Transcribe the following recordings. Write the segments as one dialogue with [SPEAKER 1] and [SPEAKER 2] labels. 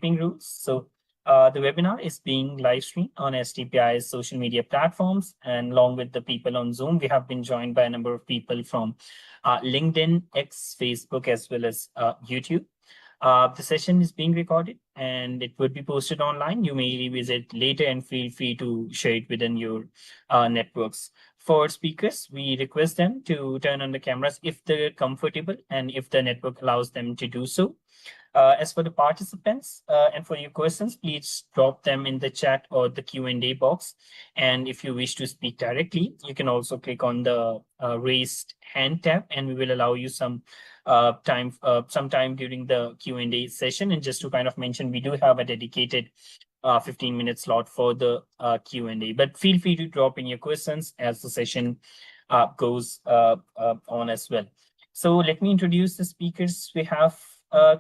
[SPEAKER 1] housekeeping rules. So the webinar is being live streamed on SDPI's social media platforms, and along with the people on Zoom, we have been joined by a number of people from LinkedIn, X, Facebook, as well as YouTube. The session is being recorded and it would be posted online. You may revisit later and feel free to share it within your networks. For speakers, we request them to turn on the cameras if they're comfortable and if the network allows them to do so. As for the participants and for your questions, please drop them in the chat or the Q&A box. And if you wish to speak directly, you can also click on the raised hand tab and we will allow you some time during the Q&A session. And just to kind of mention, we do have a dedicated 15-minute slot for the Q&A, but feel free to drop in your questions as the session goes on as well. So let me introduce the speakers we have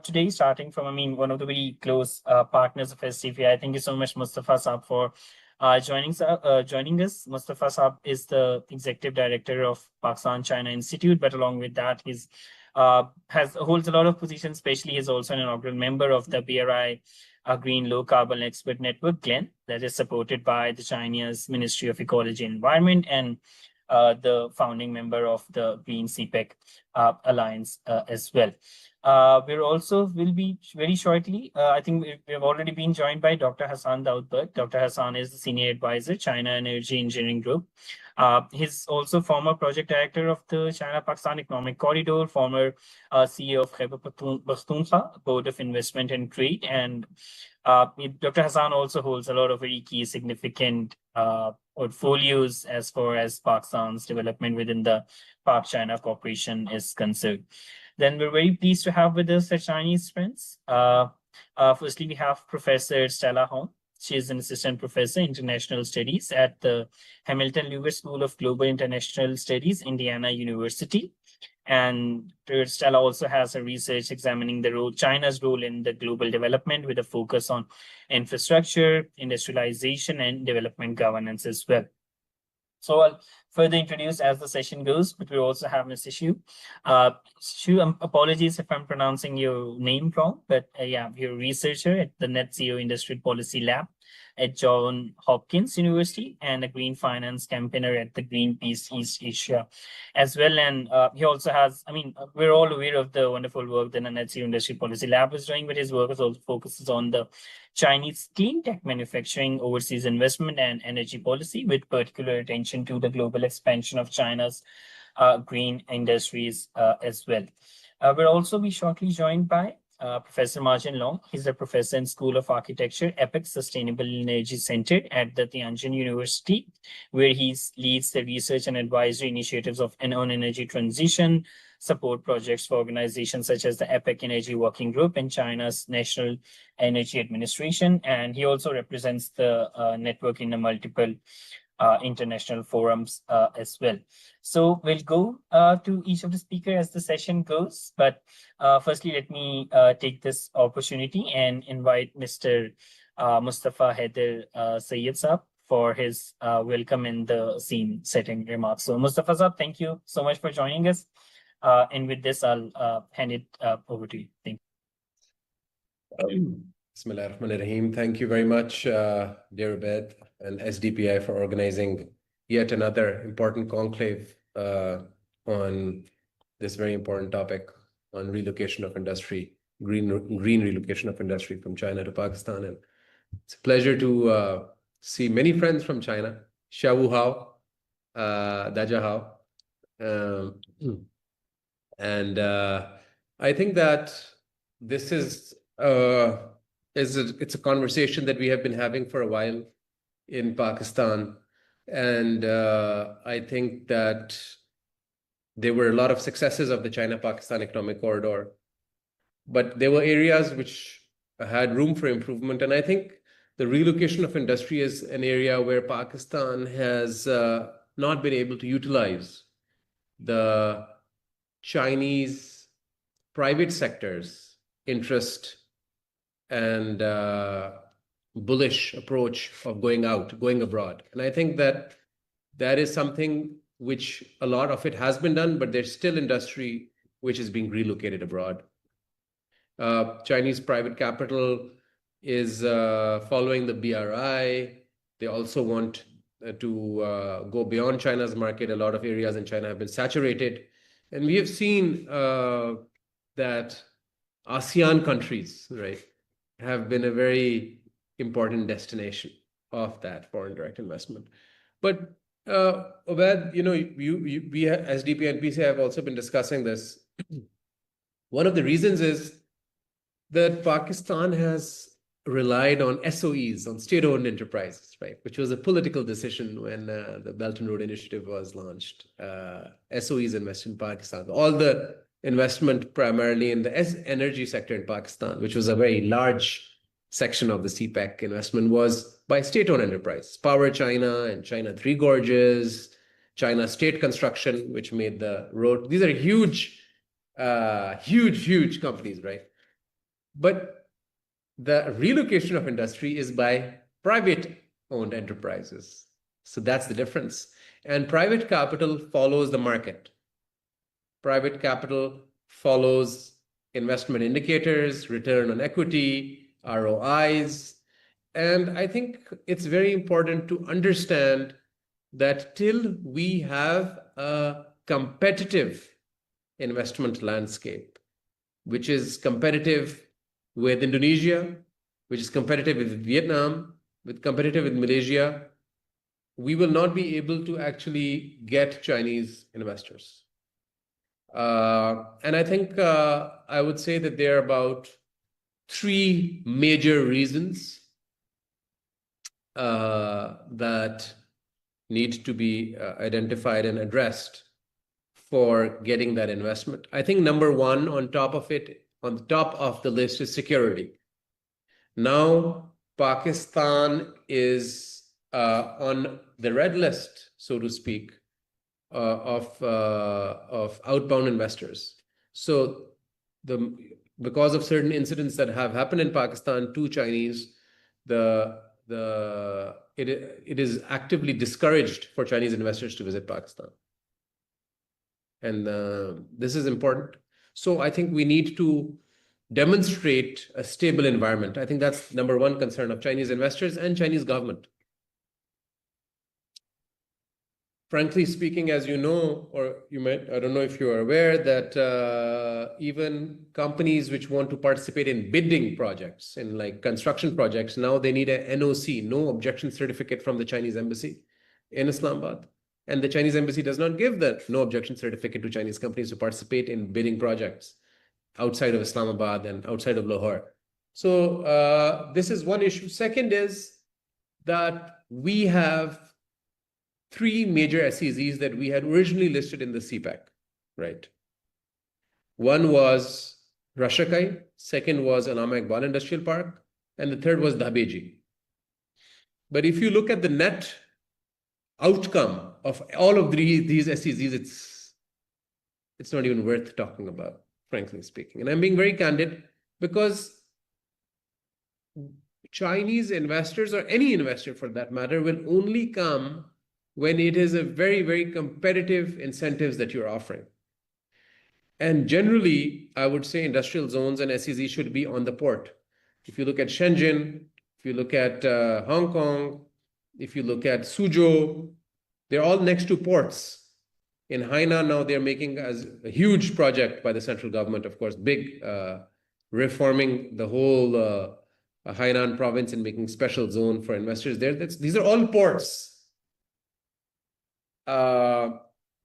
[SPEAKER 1] today, starting from, one of the very close partners of SCPI. Thank you so much, Mustafa Saab, for joining us. Mustafa Saab is the Executive Director of Pakistan-China Institute, but along with that, he's holds a lot of positions, especially he's also an inaugural member of the BRI Green Low Carbon Expert Network, GLEN, that is supported by the China's Ministry of Ecology and Environment, and the founding member of the Green CPEC Alliance as well. Will be very shortly. I think we have already been joined by Dr. Hassan Daudberg. Dr. Hassan is the Senior Advisor, China Energy Engineering Group. He's also former Project Director of the China-Pakistan Economic Corridor, former CEO of Khyber Pakhtunkhwa Board of Investment and Trade. And Dr. Hassan also holds a lot of very key significant portfolios as far as Pakistan's development within the Pak-China cooperation is concerned. Then we're very pleased to have with us our Chinese friends. Firstly, we have Professor Stella Hong. She is an assistant professor international studies at the Hamilton Lewis School of Global International Studies, Indiana University. And Stella also has a research examining the China's role in the global development with a focus on infrastructure, industrialization, and development governance as well. So I'll further introduce as the session goes, but we also have Ms. Xu. Xu, apologies if I'm pronouncing your name wrong, but yeah, you're a researcher at the Net Zero Industrial Policy Lab at Johns Hopkins University and a green finance campaigner at the Greenpeace East Asia as well. And he also has, we're all aware of the wonderful work that the Net Zero Industrial Policy Lab is doing, but his work also focuses on the Chinese clean tech manufacturing, overseas investment, and energy policy, with particular attention to the global expansion of China's green industries as well. We'll also be shortly joined by Professor Marjin Long. He's a professor in School of Architecture, Apex Sustainable Energy Center at the Tianjin University, where he leads the research and advisory initiatives on energy transition, support projects for organizations such as the APEC Energy Working Group and China's National Energy Administration. And he also represents the network in the multiple international forums as well. So we'll go to each of the speakers as the session goes. But firstly, let me take this opportunity and invite Mr. Mustafa Haider Sayyed Saab for his welcome in the scene setting remarks. So Mustafa Saab, thank you so much for joining us. And with this, I'll hand it over to you. Thank
[SPEAKER 2] you. Bismillahirrahmanirrahim. Thank you very much, dear Abed and SDPI, for organizing yet another important conclave on this very important topic on relocation of industry, green relocation of industry from China to Pakistan. And it's a pleasure to see many friends from China. Xiaowu Hao, Daja Hao. And I think that this is it's a conversation that we have been having for a while in Pakistan. And I think that there were a lot of successes of the China-Pakistan Economic Corridor, but there were areas which had room for improvement. And I think the relocation of industry is an area where Pakistan has not been able to utilize the Chinese private sector's interest and bullish approach of going abroad. And I think that that is something which a lot of it has been done, but there's still industry which is being relocated abroad. Chinese private capital is following the BRI. They also want to go beyond China's market. A lot of areas in China have been saturated. And we have seen that ASEAN countries, right, have been a very important destination of that foreign direct investment. But Obed, we SDP and PCI have also been discussing this. One of the reasons is that Pakistan has relied on SOEs, on state-owned enterprises, right? Which was a political decision when the Belt and Road Initiative was launched. SOEs invest in Pakistan. All the investment primarily in the energy sector in Pakistan, which was a very large section of the CPEC investment, was by state-owned enterprises. Power China and China Three Gorges, China State Construction, which made the road. These are huge companies, right? But the relocation of industry is by private-owned enterprises. So that's the difference. And private capital follows the market. Private capital follows investment indicators, return on equity, ROIs. And I think it's very important to understand that till we have a competitive investment landscape, which is competitive with Indonesia, which is competitive with Vietnam, competitive with Malaysia, we will not be able to actually get Chinese investors. And I think I would say that there are about 3 major reasons that need to be identified and addressed for getting that investment. I think number 1 on top of the list is security. Now, Pakistan is on the red list, so to speak, of outbound investors. So because of certain incidents that have happened in Pakistan to Chinese, it is actively discouraged for Chinese investors to visit Pakistan. And this is important. So I think we need to demonstrate a stable environment. I think that's number 1 concern of Chinese investors and Chinese government. Frankly speaking, as you know, or you might, I don't know if you are aware that even companies which want to participate in bidding projects, in like construction projects, now they need a NOC, no objection certificate from the Chinese embassy in Islamabad. And the Chinese embassy does not give that no objection certificate to Chinese companies to participate in bidding projects outside of Islamabad and outside of Lahore. So this is one issue. Second is that we have 3 major SEZs that we had originally listed in the CPEC, right? One was Rashakai, second was Allama Iqbal Industrial Park, and the third was Dhabeji. But if you look at the net outcome of all of these SEZs, it's not even worth talking about, frankly speaking. And I'm being very candid because Chinese investors, or any investor for that matter, will only come when it is a very, very competitive incentives that you're offering. And generally, I would say industrial zones and SEZ should be on the port. If you look at Shenzhen, if you look at Hong Kong, if you look at Suzhou, they're all next to ports. In Hainan now, they're making a huge project by the central government, of course, big, reforming the whole Hainan province and making special zone for investors there. These are all ports.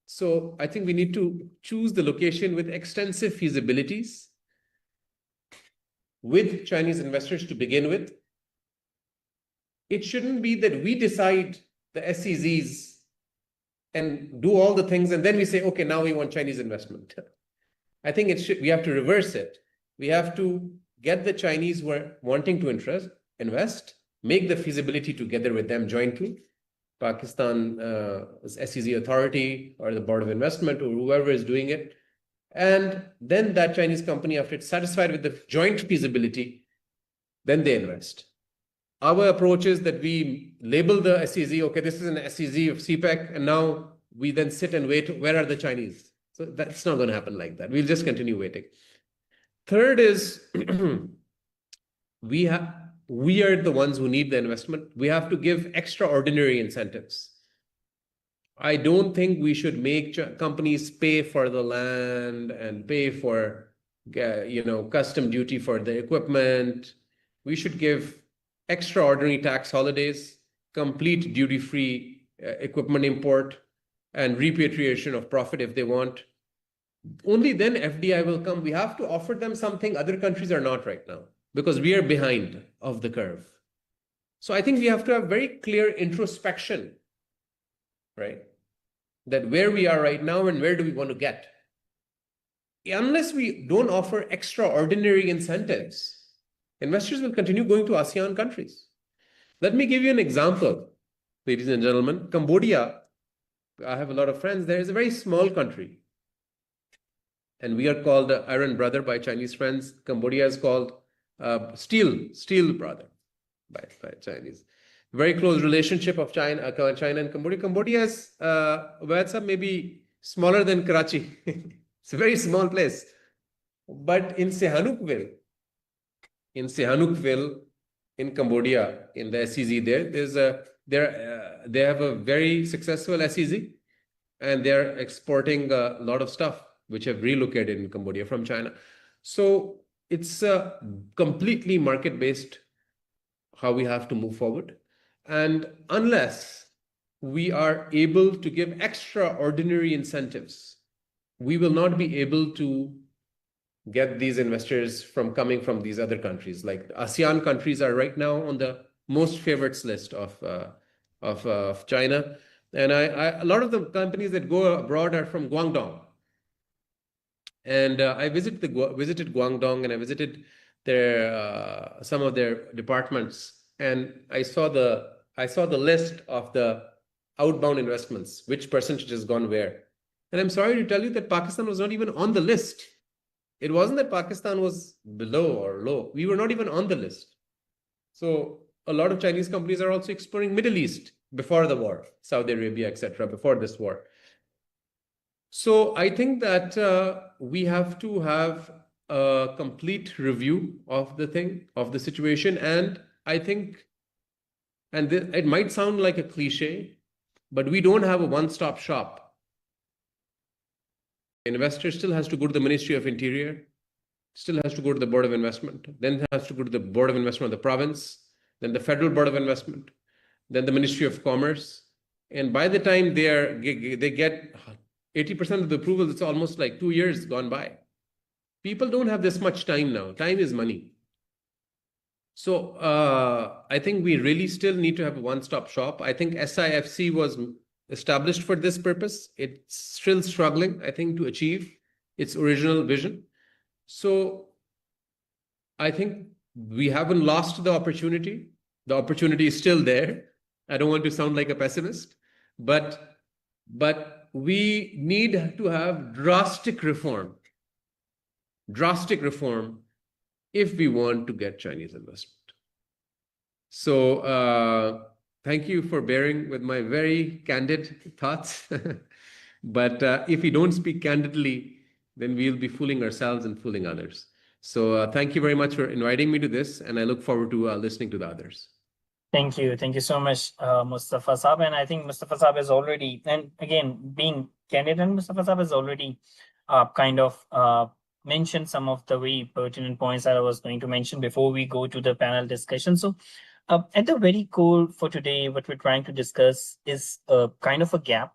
[SPEAKER 2] So I think we need to choose the location with extensive feasibilities with Chinese investors to begin with. It shouldn't be that we decide the SEZs and do all the things, and then we say, okay, now we want Chinese investment. I think we have to reverse it. We have to get the Chinese who are wanting to invest, make the feasibility together with them jointly. Pakistan SEZ authority or the Board of Investment or whoever is doing it. And then that Chinese company, after it's satisfied with the joint feasibility, then they invest. Our approach is that we label the SEZ, okay, this is an SEZ of CPEC, and now we then sit and wait, where are the Chinese? So that's not going to happen like that. We'll just continue waiting. Third is, we are the ones who need the investment. We have to give extraordinary incentives. I don't think we should make companies pay for the land and pay for, custom duty for the equipment. We should give extraordinary tax holidays, complete duty-free equipment import, and repatriation of profit if they want. Only then FDI will come. We have to offer them something other countries are not right now, because we are behind of the curve. So I think we have to have very clear introspection, right? That where we are right now and where do we want to get? Unless we don't offer extraordinary incentives, investors will continue going to ASEAN countries. Let me give you an example, ladies and gentlemen. Cambodia, I have a lot of friends there, is a very small country. And we are called Iron Brother by Chinese friends. Cambodia is called Steel Brother by Chinese. Very close relationship of China and Cambodia. Cambodia is maybe smaller than Karachi. It's a very small place. But in Sihanoukville, in Cambodia, in the SEZ they have a very successful SEZ, and they're exporting a lot of stuff which have relocated in Cambodia from China. So it's completely market-based how we have to move forward. And unless we are able to give extraordinary incentives, we will not be able to get these investors from coming from these other countries. Like ASEAN countries are right now on the most favorites list of China. And a lot of the companies that go abroad are from Guangdong. And I visited Guangdong, and I visited their some of their departments, and I saw the list of the outbound investments, which percentage has gone where. And I'm sorry to tell you that Pakistan was not even on the list. It wasn't that Pakistan was below or low. We were not even on the list. So a lot of Chinese companies are also exploring Middle East before the war, Saudi Arabia, etc., before this war. So I think that we have to have a complete review of the situation. And I think, it might sound like a cliche, but we don't have a one-stop shop. Investor still has to go to the Ministry of Interior, still has to go to the Board of Investment, then has to go to the Board of Investment of the province, then the Federal Board of Investment, then the Ministry of Commerce. And by the time they get 80% of the approvals, it's almost like 2 years gone by. People don't have this much time now. Time is money. So I think we really still need to have a one-stop shop. I think SIFC was established for this purpose. It's still struggling, I think, to achieve its original vision. So I think we haven't lost the opportunity. The opportunity is still there. I don't want to sound like a pessimist, but we need to have drastic reform if we want to get Chinese investment. So thank you for bearing with my very candid thoughts. But if we don't speak candidly, then we'll be fooling ourselves and fooling others. So thank you very much for inviting me to this, and I look forward to listening to the others.
[SPEAKER 1] Thank you so much, Mustafa Saab. And I think Mustafa Saab is already, and again, being candid, and Mustafa Saab has already kind of mentioned some of the very pertinent points that I was going to mention before we go to the panel discussion. So at the very core for today, what we're trying to discuss is kind of a gap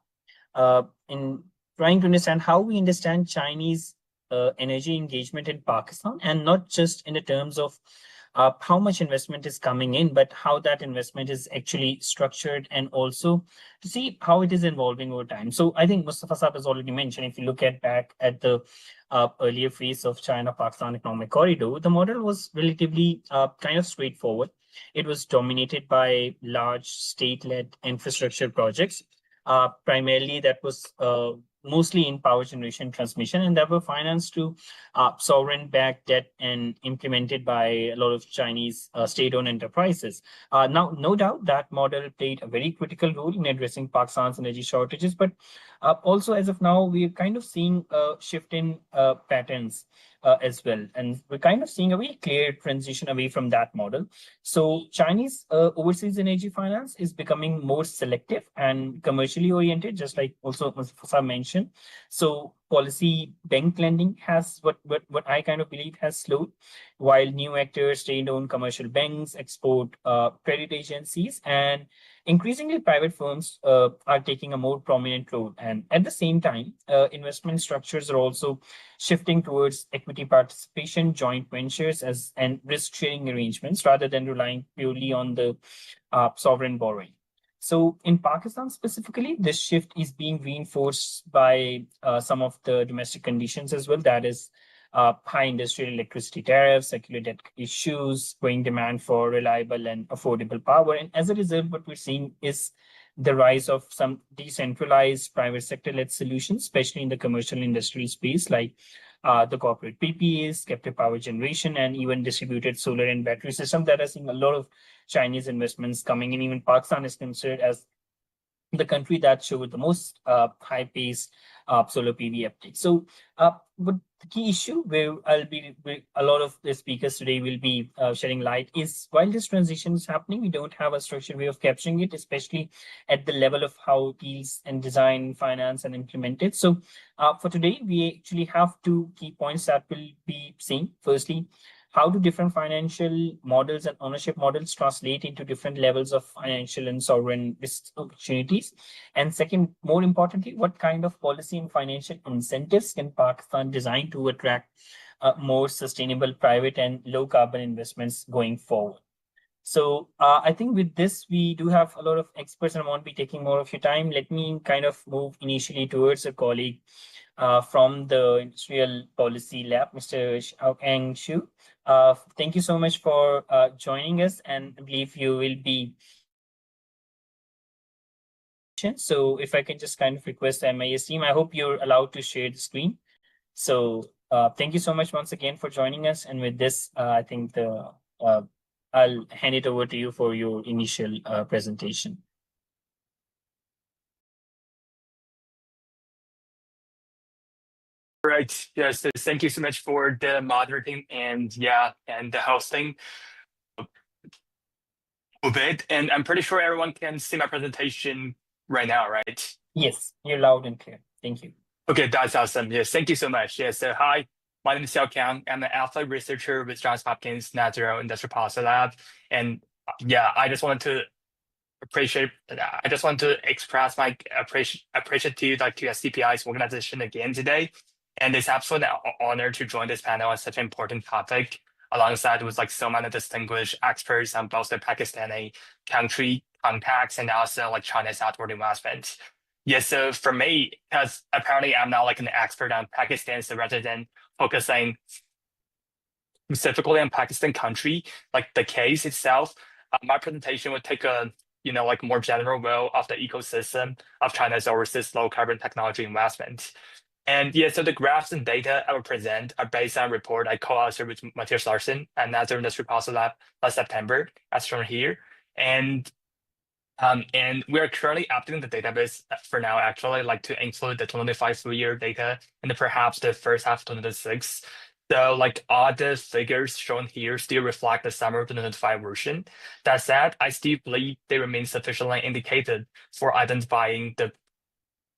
[SPEAKER 1] in trying to understand how we understand Chinese energy engagement in Pakistan, and not just in the terms of how much investment is coming in, but how that investment is actually structured, and also to see how it is evolving over time. So I think Mustafa Saab has already mentioned, if you look back at the earlier phase of China-Pakistan Economic Corridor, the model was relatively kind of straightforward. It was dominated by large state-led infrastructure projects. Primarily, that was mostly in power generation transmission, and that were financed to sovereign-backed debt and implemented by a lot of Chinese state-owned enterprises. Now, no doubt that model played a very critical role in addressing Pakistan's energy shortages, but also as of now, we're kind of seeing a shift in patterns as well. And we're kind of seeing a very clear transition away from that model. So Chinese overseas energy finance is becoming more selective and commercially oriented, just like also Mustafa mentioned. So policy bank lending has what I kind of believe has slowed, while new actors trained on commercial banks, export credit agencies, and increasingly private firms are taking a more prominent role. And at the same time, investment structures are also shifting towards equity participation, joint ventures, and risk sharing arrangements rather than relying purely on the sovereign borrowing. So in Pakistan specifically, this shift is being reinforced by some of the domestic conditions as well. That is high industrial electricity tariffs, secular debt issues, growing demand for reliable and affordable power. And as a result, what we're seeing is the rise of some decentralized private sector-led solutions, especially in the commercial industry space, like the corporate PPAs, captive power generation, and even distributed solar and battery systems that are seeing a lot of Chinese investments coming in. Even Pakistan is considered as the country that showed the most high-paced solar PV uptake. So, but the key issue where a lot of the speakers today will be shedding light is while this transition is happening, we don't have a structured way of capturing it, especially at the level of how deals and design, finance, and implemented. So, for today, we actually have two key points that will be seen. Firstly, how do different financial models and ownership models translate into different levels of financial and sovereign risk opportunities? And second, more importantly, what kind of policy and financial incentives can Pakistan design to attract more sustainable private and low carbon investments going forward? So I think with this, we do have a lot of experts and I won't be taking more of your time. Let me kind of move initially towards a colleague from the Industrial Policy Lab, Mr. Xiaokang Xu. Thank you so much for joining us, and I believe you will be. So if I can just kind of request the MIS team, I hope you're allowed to share the screen. So thank you so much once again for joining us. And with this, I think I'll hand it over to you for your initial presentation.
[SPEAKER 3] Right. Yes. Thank you so much for the moderating and the hosting of it. And I'm pretty sure everyone can see my presentation right now, right?
[SPEAKER 1] Yes, you're loud and clear. Thank you.
[SPEAKER 3] Okay, that's awesome. Yes, thank you so much. Yes. So hi, my name is Xiao Kang. I'm an alpha researcher with Johns Hopkins Net Zero Industrial Policy Lab. And I just wanted to express my appreciation to SDPI's organization again today. And it's absolutely an honor to join this panel on such an important topic, alongside with like so many distinguished experts on both the Pakistani country context and also like China's outward investment. Yes, so for me, because apparently I'm not like an expert on Pakistan, so rather than focusing specifically on Pakistan country, like the case itself, my presentation would take a like more general view of the ecosystem of China's overseas low carbon technology investment. And so the graphs and data I will present are based on a report I co-authored with Matthias Larsen and Nazar Industry Policy Lab last September, as shown here. And we are currently updating the database for now, actually, like to include the 2025 full year data and perhaps the first half of 2026. So like all the figures shown here still reflect the summer 2025 version. That said, I still believe they remain sufficiently indicated for identifying the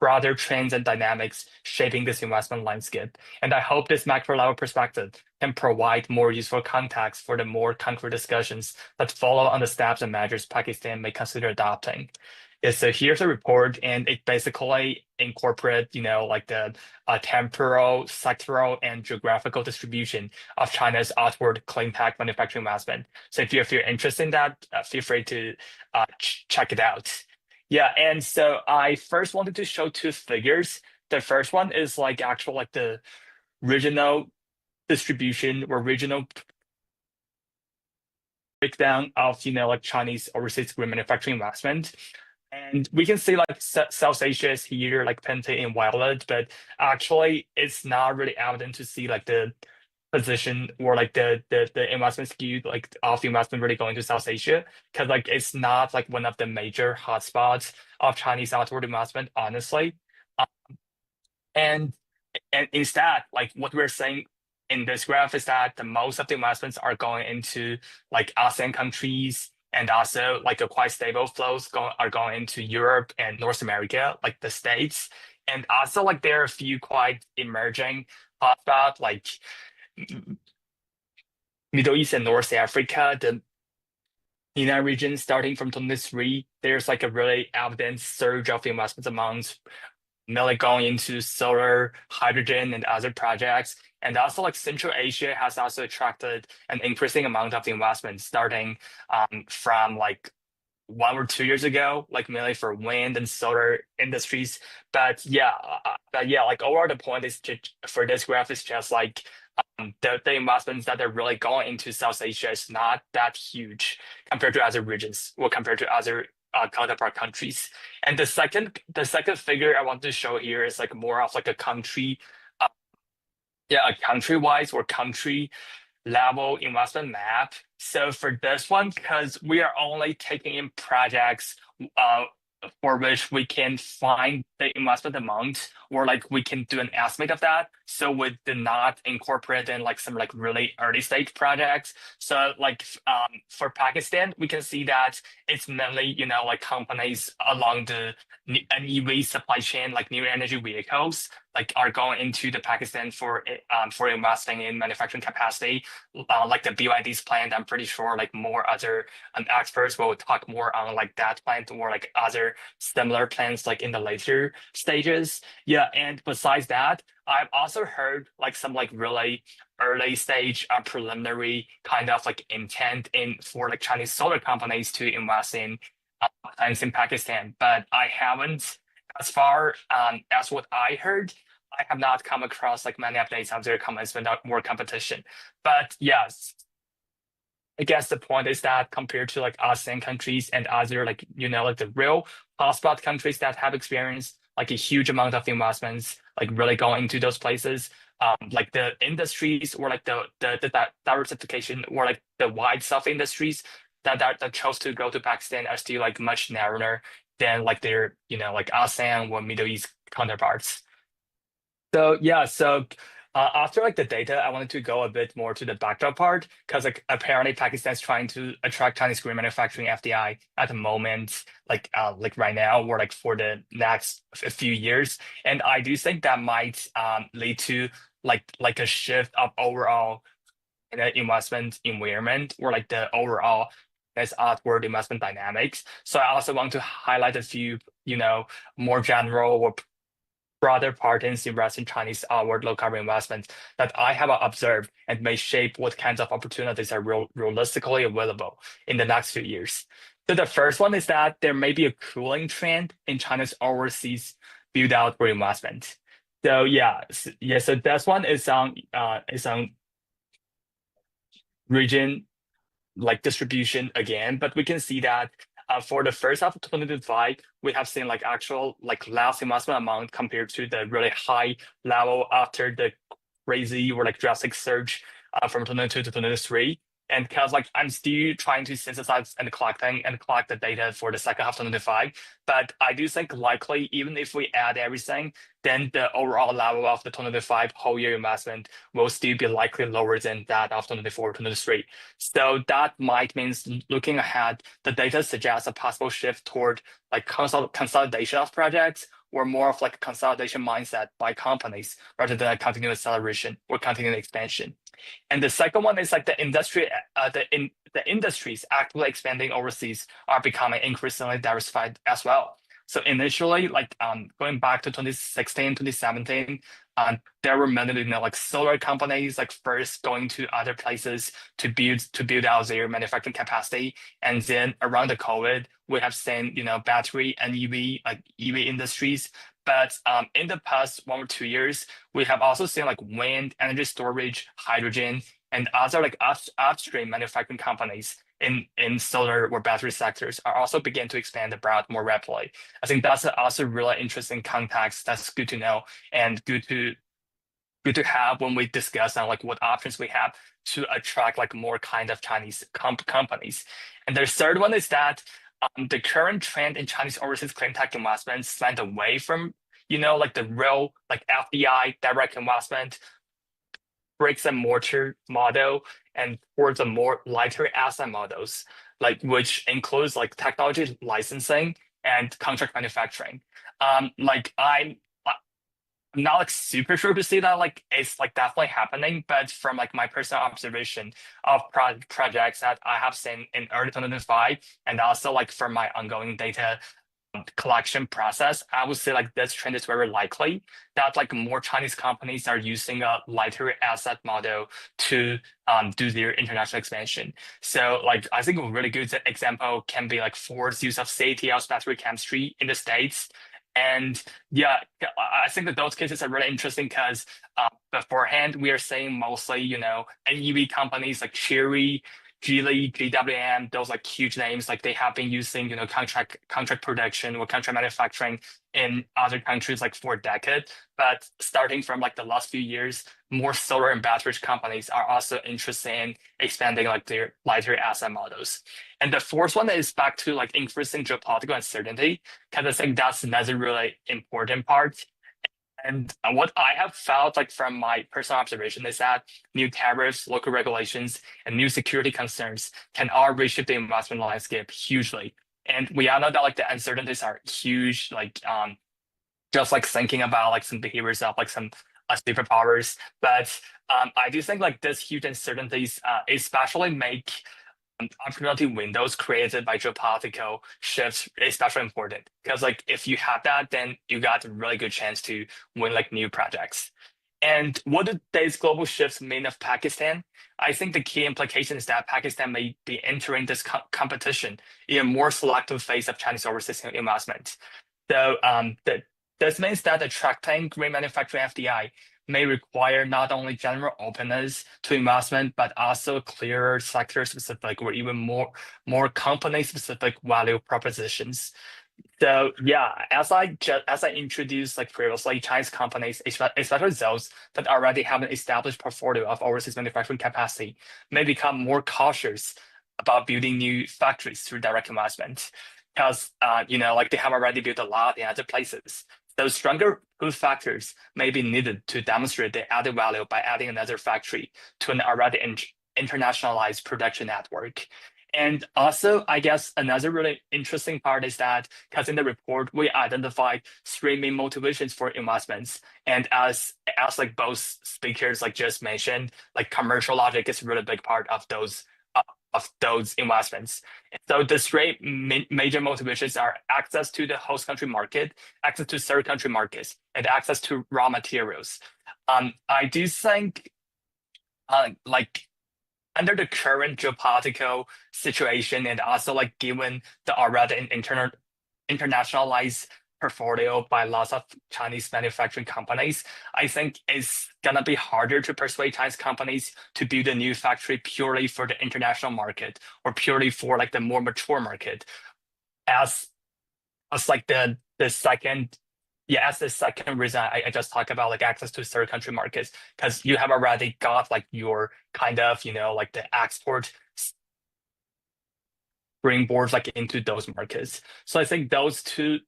[SPEAKER 3] broader trends and dynamics shaping this investment landscape. And I hope this macro level perspective can provide more useful context for the more concrete discussions that follow on the steps and measures Pakistan may consider adopting. So here's a report, and it basically incorporates, like the temporal, sectoral, and geographical distribution of China's outward clean tech manufacturing investment. So if you're interested in that, feel free to check it out. Yeah, and so I first wanted to show two figures. The first one is like actual like the regional distribution or regional breakdown of like Chinese overseas green manufacturing investment. And we can see like South Asia is here, like painted in violet, but actually it's not really evident to see like the position or like the investment skew like of the investment really going to South Asia, because like it's not like one of the major hotspots of Chinese outward investment, honestly. And instead, like what we're saying in this graph is that the most of the investments are going into like ASEAN countries, and also like a quite stable flows are going into Europe and North America, like the States. And also like there are a few quite emerging hotspots like Middle East and North Africa, the MENA region starting from 2023, there's like a really evident surge of investment amounts mainly going into solar, hydrogen, and other projects. And also like Central Asia has also attracted an increasing amount of investment starting from like 1 or 2 years ago, like mainly for wind and solar industries. But yeah, like overall the point is for this graph is just like the investments that are really going into South Asia is not that huge compared to other regions or compared to other counterpart countries. And the second figure I want to show here is like more of like a country, a country-wise or country level investment map. So for this one, because we are only taking in projects uh, for which we can find the investment amount or like we can do an estimate of that. So we did not incorporate in like some like really early stage projects. So like for Pakistan, we can see that it's mainly, like companies along the an EV supply chain, like new energy vehicles, like are going into the Pakistan for investing in manufacturing capacity, like the BYD's plant. I'm pretty sure like more other experts will talk more on like that plant or like other similar plants like in the later stages. Yeah, and besides that, I've also heard like some like really early stage preliminary kind of like intent in for like Chinese solar companies to invest in plants in Pakistan, but I haven't, as far as what I heard, I have not come across like many updates on their comments without more competition. But yes, I guess the point is that compared to like ASEAN countries and other like like the real hotspot countries that have experienced like a huge amount of investments, like really going into those places, like the industries or like the diversification or like the wide sub industries that chose to go to Pakistan are still like much narrower than like their like ASEAN or Middle East counterparts. So yeah, so after like the data, I wanted to go a bit more to the backdrop part because like apparently Pakistan's trying to attract Chinese green manufacturing FDI at the moment, like right now or like for the next few years, and I do think that might lead to like a shift of overall investment environment or like the overall as outward investment dynamics. So I also want to highlight a few more general or broader patterns in Western Chinese outward low carbon investments that I have observed and may shape what kinds of opportunities are realistically available in the next few years. So the first one is that there may be a cooling trend in China's overseas build out for investment. So so this one is on region like distribution again, but we can see that for the first half of 2025, we have seen like actual like less investment amount compared to the really high level after the crazy or like drastic surge from 2022 to 2023. And because like I'm still trying to synthesize and collect the data for the second half of 2025, but I do think likely even if we add everything, then the overall level of the 2025 whole year investment will still be likely lower than that of 2024, 2023. So that might means looking ahead, the data suggests a possible shift toward like consolidation of projects or more of like a consolidation mindset by companies rather than a continuous acceleration or continued expansion. And the second one is like the industries actively expanding overseas are becoming increasingly diversified as well. So initially, like going back to 2016, 2017, there were many like solar companies like first going to other places to build out their manufacturing capacity, and then around the COVID, we have seen battery and EV industries. But in the past 1 or 2 years, we have also seen like wind, energy storage, hydrogen, and other like upstream manufacturing companies in solar or battery sectors are also begin to expand abroad more rapidly. I think that's also really interesting context. That's good to know and good to have when we discuss on like what options we have to attract like more kind of Chinese companies. And the third one is that the current trend in Chinese overseas clean tech investments slant away from like the real like FDI direct investment bricks and mortar model and towards a more lighter asset models, like which includes like technology licensing and contract manufacturing. Like I'm not like super sure to see that like it's like definitely happening, but from like my personal observation of projects that I have seen in early 2025, and also like from my ongoing data collection process, I would say like this trend is very likely that like more Chinese companies are using a lighter asset model to do their international expansion. So like I think a really good example can be like Ford's use of CATL's battery chemistry in the States. And yeah, I think that those cases are really interesting because beforehand we are seeing mostly, NEV companies like Chery, Geely, GWM, those like huge names, like they have been using, contract production or contract manufacturing in other countries like for a decade. But starting from like the last few years, more solar and battery companies are also interested in expanding like their lighter asset models. And the fourth one is back to like increasing geopolitical uncertainty, because I think that's another really important part. And what I have felt like from my personal observation is that new tariffs, local regulations, and new security concerns can all reshape the investment landscape hugely. And we all know that like the uncertainties are huge, like just like thinking about like some behaviors of like some superpowers. But I do think like this huge uncertainties especially make opportunity windows created by geopolitical shifts especially important, because like if you have that, then you got a really good chance to win like new projects. And what do these global shifts mean of Pakistan? I think the key implication is that Pakistan may be entering this competition in a more selective phase of Chinese overseas investment. So this means that attracting green manufacturing FDI may require not only general openness to investment, but also clearer sector-specific or even more company-specific value propositions. So yeah, as I introduced like previously, Chinese companies, especially those that already have an established portfolio of overseas manufacturing capacity, may become more cautious about building new factories through direct investment, because like they have already built a lot in other places. Those stronger pull factors may be needed to demonstrate the added value by adding another factory to an already internationalized production network. And also, I guess another really interesting part is that because in the report we identified three main motivations for investments, and as like both speakers like just mentioned, like commercial logic is a really big part of those investments. So the three major motivations are access to the host country market, access to third country markets, and access to raw materials. I do think like under the current geopolitical situation, and also like given the already internationalized portfolio by lots of Chinese manufacturing companies, I think it's gonna be harder to persuade Chinese companies to build a new factory purely for the international market or purely for like the more mature market. As like the second as the second reason I just talked about like access to third country markets, because you have already got like your kind of like the export springboards like into those markets. So I think those two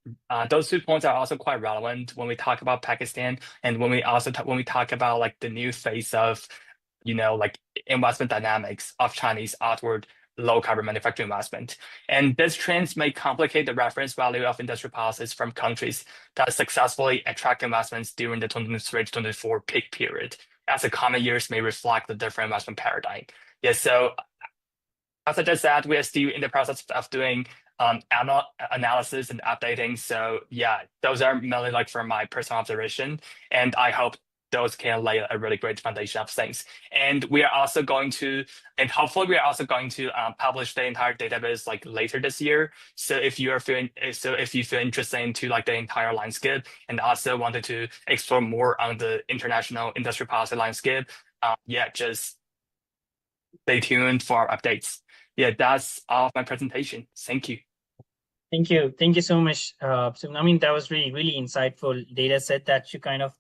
[SPEAKER 3] points are also quite relevant when we talk about Pakistan, and when we also when we talk about like the new phase of like investment dynamics of Chinese outward low carbon manufacturing investment. And these trends may complicate the reference value of industrial policies from countries that successfully attract investments during the 2023 to 2024 peak period, as the coming years may reflect the different investment paradigm. Yeah, so as I just said, we are still in the process of doing analysis and updating. So yeah, those are mainly like from my personal observation, and I hope those can lay a really great foundation of things. And we are also going to, and hopefully we are also going to publish the entire database like later this year. So if you feel interested into like the entire landscape and also wanted to explore more on the international industrial policy landscape, just stay tuned for our updates. Yeah, that's all of my presentation. Thank you.
[SPEAKER 1] Thank you. Thank you so much. So, I mean, that was really insightful data set that you kind of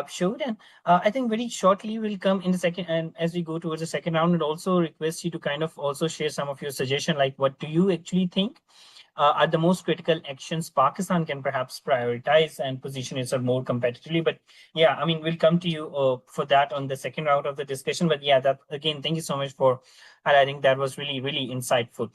[SPEAKER 1] showed. And I think very shortly we'll come in the second, and as we go towards the second round, and also request you to kind of also share some of your suggestion, like what do you actually think are the most critical actions Pakistan can perhaps prioritize and position itself more competitively. But yeah, I mean, we'll come to you for that on the second round of the discussion. But yeah, that again, thank you so much for highlighting. That was really, really insightful.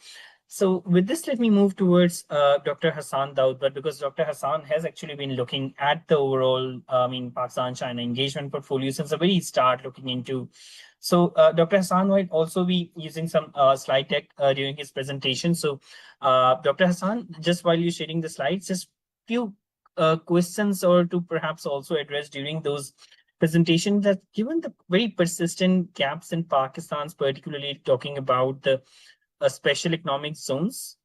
[SPEAKER 1] So with this, let me move towards Dr. Hassan Daud, but because Dr. Hassan has actually been looking at the overall, Pakistan-China engagement portfolio since the very start, looking into. So Dr. Hassan might also be using some slide deck during his presentation. So Dr. Hassan, just while you're sharing the slides, just few questions or to perhaps also address during those presentations, that given the very persistent gaps in Pakistan's, particularly talking about the special economic zones,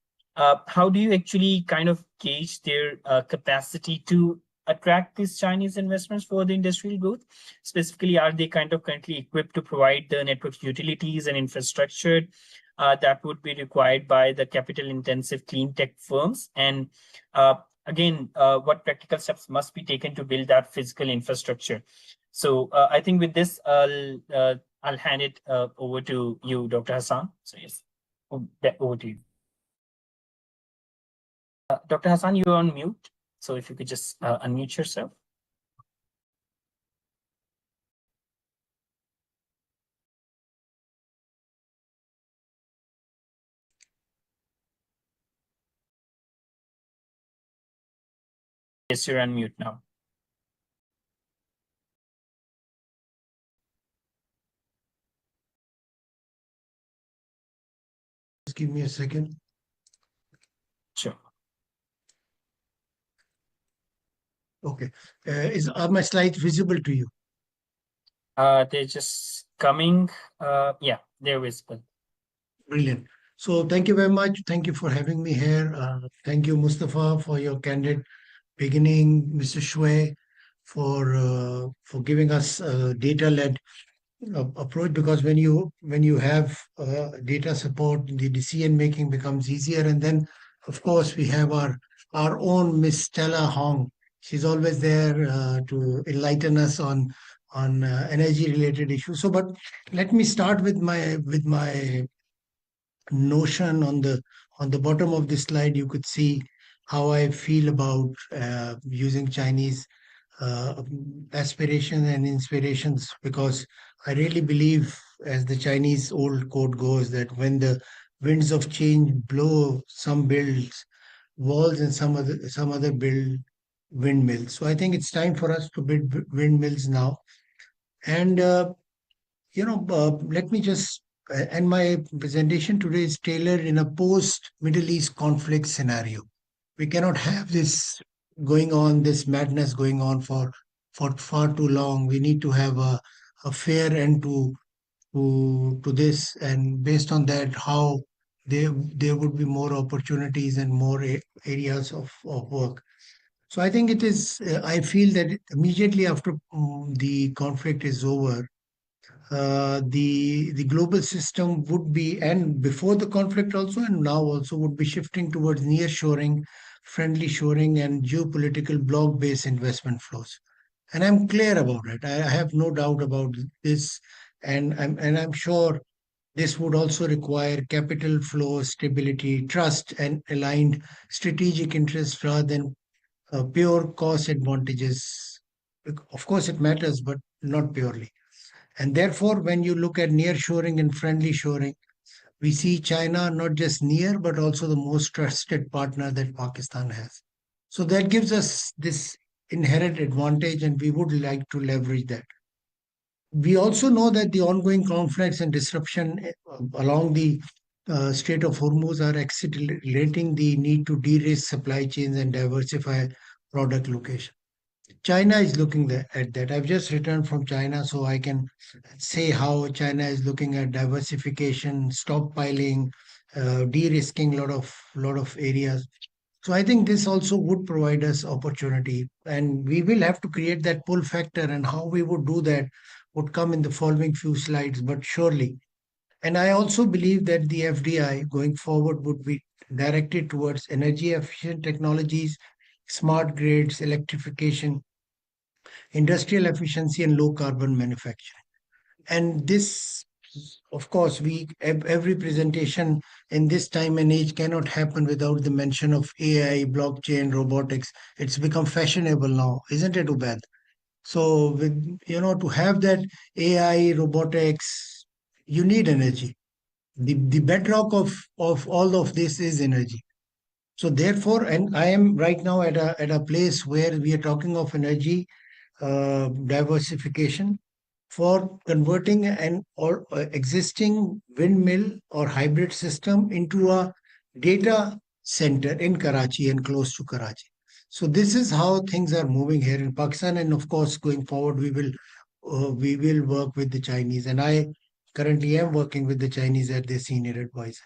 [SPEAKER 1] how do you actually kind of gauge their capacity to attract these Chinese investments for the industrial growth? Specifically, are they kind of currently equipped to provide the network utilities and infrastructure that would be required by the capital-intensive clean tech firms? And again, what practical steps must be taken to build that physical infrastructure? So I think with this, I'll hand it over to you, Dr. Hassan. So yes. Over to you. Dr. Hassan, you're on mute. So if you could just unmute yourself. Yes, you're on mute now.
[SPEAKER 4] Just give me a second.
[SPEAKER 1] Sure.
[SPEAKER 4] Okay. Are my slides visible to you?
[SPEAKER 1] They're just coming. Yeah, they're visible.
[SPEAKER 4] Brilliant. So thank you very much. Thank you for having me here. Thank you, Mustafa, for your candid beginning. Mr. Shwe, for giving us a data-led approach, because when you have data support, the decision making becomes easier. And then, of course, we have our own Miss Stella Hong. She's always there to enlighten us on energy related issues. So, but let me start with my notion. On the bottom of this slide, you could see how I feel about using Chinese aspirations and inspirations, because I really believe, as the Chinese old quote goes, that when the winds of change blow, some build walls and some other build windmills. So I think it's time for us to build windmills now. And let me just, and my presentation today is tailored in a post-Middle East conflict scenario. We cannot have this madness going on for far too long. We need to have a fair end to this, and based on that, how there would be more opportunities and more areas of work. So I think it is, I feel that immediately after the conflict is over, the global system would be, and before the conflict also, and now also, would be shifting towards near-shoring, friendly shoring, and geopolitical bloc-based investment flows. And I'm clear about it. I have no doubt about this, and I'm sure this would also require capital flow, stability, trust, and aligned strategic interests rather than pure cost advantages. Of course, it matters, but not purely. And therefore, when you look at near-shoring and friendly shoring, we see China not just near, but also the most trusted partner that Pakistan has. So that gives us this inherent advantage, and we would like to leverage that. We also know that the ongoing conflicts and disruption along the Strait of Hormuz are accelerating the need to de-risk supply chains and diversify product location. China is looking at that. I've just returned from China, so I can say how China is looking at diversification, stockpiling, de-risking a lot of areas. So I think this also would provide us opportunity, and we will have to create that pull factor, and how we would do that would come in the following few slides, but surely. And I also believe that the FDI going forward would be directed towards energy efficient technologies, smart grids, electrification, industrial efficiency, and low carbon manufacturing. And this of course, every presentation in this time and age cannot happen without the mention of AI, blockchain, robotics. It's become fashionable now, isn't it, Ubed? So, to have that AI, robotics, you need energy. The bedrock of all of this is energy. So therefore, and I am right now at a place where we are talking of energy diversification for converting an or existing windmill or hybrid system into a data center in Karachi and close to Karachi. So this is how things are moving here in Pakistan, and of course, going forward, we will work with the Chinese, and I currently am working with the Chinese as their senior advisor.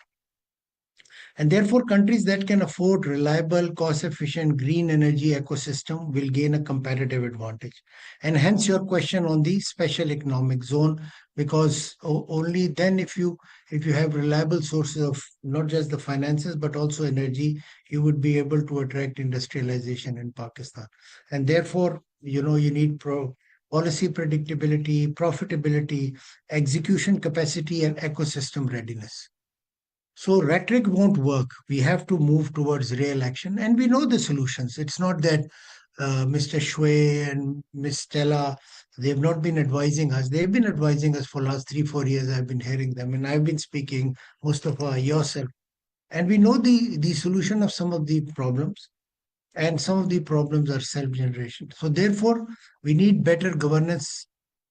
[SPEAKER 4] And therefore, countries that can afford reliable, cost-efficient green energy ecosystem will gain a competitive advantage. And hence your question on the special economic zone, because only then if you have reliable sources of not just the finances but also energy, you would be able to attract industrialization in Pakistan. And therefore, you need policy predictability, profitability, execution capacity, and ecosystem readiness. So rhetoric won't work. We have to move towards real action, and we know the solutions. It's not that Mr. Shui and Miss Stella, they've not been advising us. They've been advising us for last 3-4 years. I've been hearing them, and I've been speaking, Mustafa, yourself, and we know the solution of some of the problems, and some of the problems are self-generation. So therefore, we need better governance.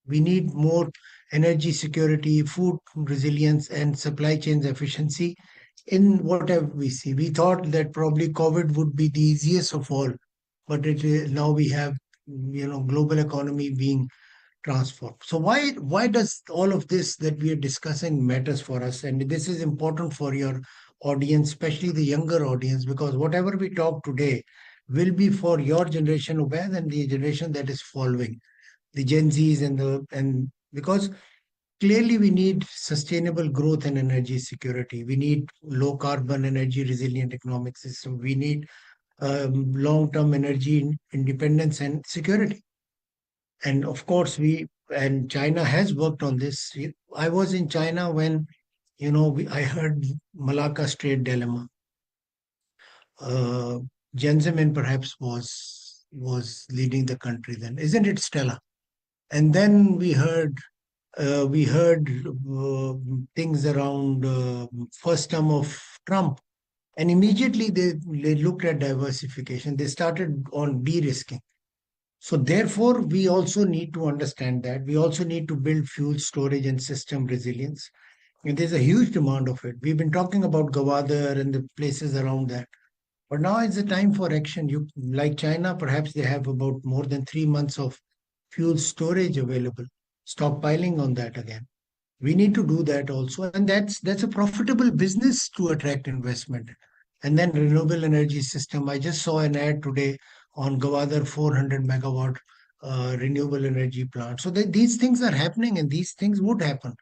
[SPEAKER 4] We need more energy security, food resilience, and supply chains efficiency in whatever we see. We thought that probably COVID would be the easiest of all, but now we have global economy being transformed. So why does all of this that we are discussing matters for us? And this is important for your audience, especially the younger audience, because whatever we talk today will be for your generation, Ubed, and the generation that is following, the Gen Zs and because clearly we need sustainable growth and energy security. We need low carbon energy resilient economic system. We need long-term energy independence and security. And of course, and China has worked on this. I was in China when, I heard Malacca Strait dilemma. Jiang Zemin perhaps was leading the country then, isn't it, Stella? And then we heard things around first term of Trump, and immediately they looked at diversification. They started on de-risking. So therefore, we also need to understand that. We also need to build fuel storage and system resilience. And there's a huge demand of it. We've been talking about Gwadar and the places around that. But now is the time for action. Like China, perhaps they have about more than 3 months of fuel storage available, stockpiling on that again. We need to do that also, and that's a profitable business to attract investment. And then renewable energy system. I just saw an ad today on Gwadar 400 megawatt renewable energy plant. So these things are happening, and these things would happen.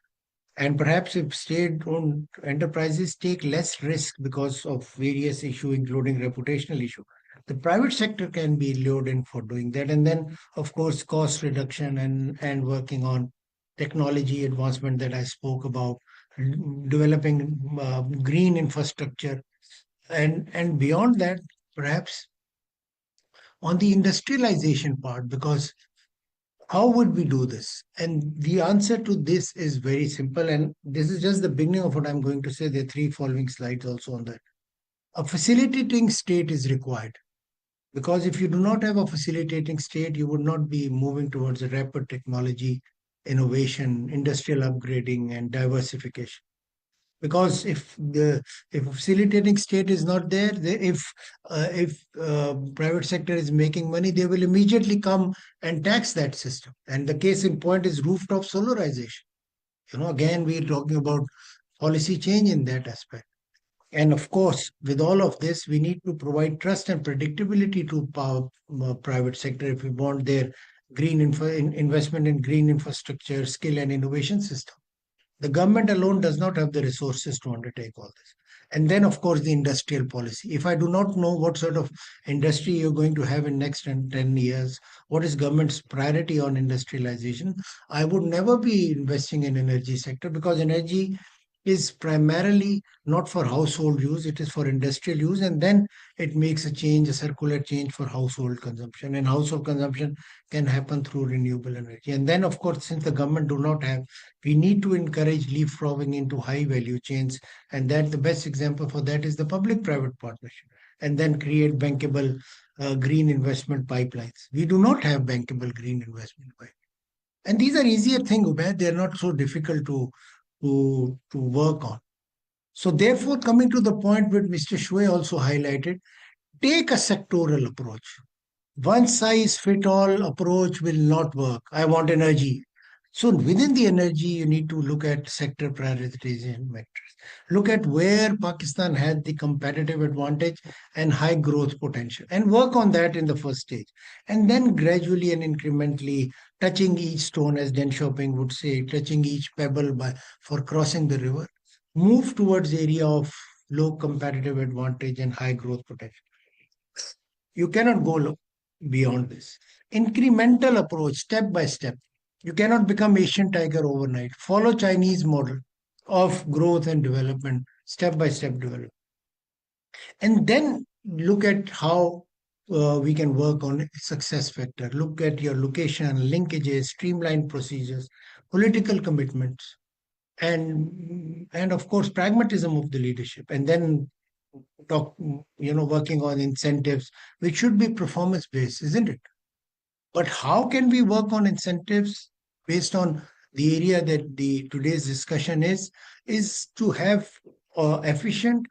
[SPEAKER 4] And perhaps if state-owned enterprises take less risk because of various issues, including reputational issue, the private sector can be lured in for doing that. And then, of course, cost reduction and working on technology advancement that I spoke about, developing green infrastructure, and beyond that, perhaps on the industrialization part, because how would we do this? And the answer to this is very simple. And this is just the beginning of what I'm going to say. There are 3 following slides also on that. A facilitating state is required, because if you do not have a facilitating state, you would not be moving towards a rapid technology, innovation, industrial upgrading, and diversification. Because if a facilitating state is not there, if private sector is making money, they will immediately come and tax that system. And the case in point is rooftop solarization. Again, we're talking about policy change in that aspect. And of course, with all of this, we need to provide trust and predictability to private sector if we want their investment in green infrastructure, skill and innovation system. The government alone does not have the resources to undertake all this. And then, of course, the industrial policy. If I do not know what sort of industry you're going to have in next 10 years, what is government's priority on industrialization, I would never be investing in energy sector, because energy is primarily not for household use, it is for industrial use, and then it makes a change, a circular change for household consumption. And household consumption can happen through renewable energy. And then, of course, since the government do not have, we need to encourage leapfrogging into high value chains. And that the best example for that is the public-private partnership. And then create bankable green investment pipelines. We do not have bankable green investment pipelines. And these are easier things, Ubaid. They're not so difficult to work on. So therefore, coming to the point which Mr. Shwe also highlighted, take a sectoral approach. One size fit all approach will not work. I want energy. So within the energy, you need to look at sector prioritization metrics. Look at where Pakistan had the competitive advantage and high growth potential, and work on that in the first stage. And then gradually and incrementally touching each stone, as Den Shopping would say, touching each pebble for crossing the river, move towards area of low competitive advantage and high growth potential. You cannot go beyond this. Incremental approach, step by step. You cannot become Asian tiger overnight. Follow Chinese model of growth and development, step by step development. And then look at how we can work on success factor. Look at your location, linkages, streamlined procedures, political commitments, and of course pragmatism of the leadership. And then working on incentives, which should be performance based, isn't it? But how can we work on incentives based on the area that the today's discussion is to have efficient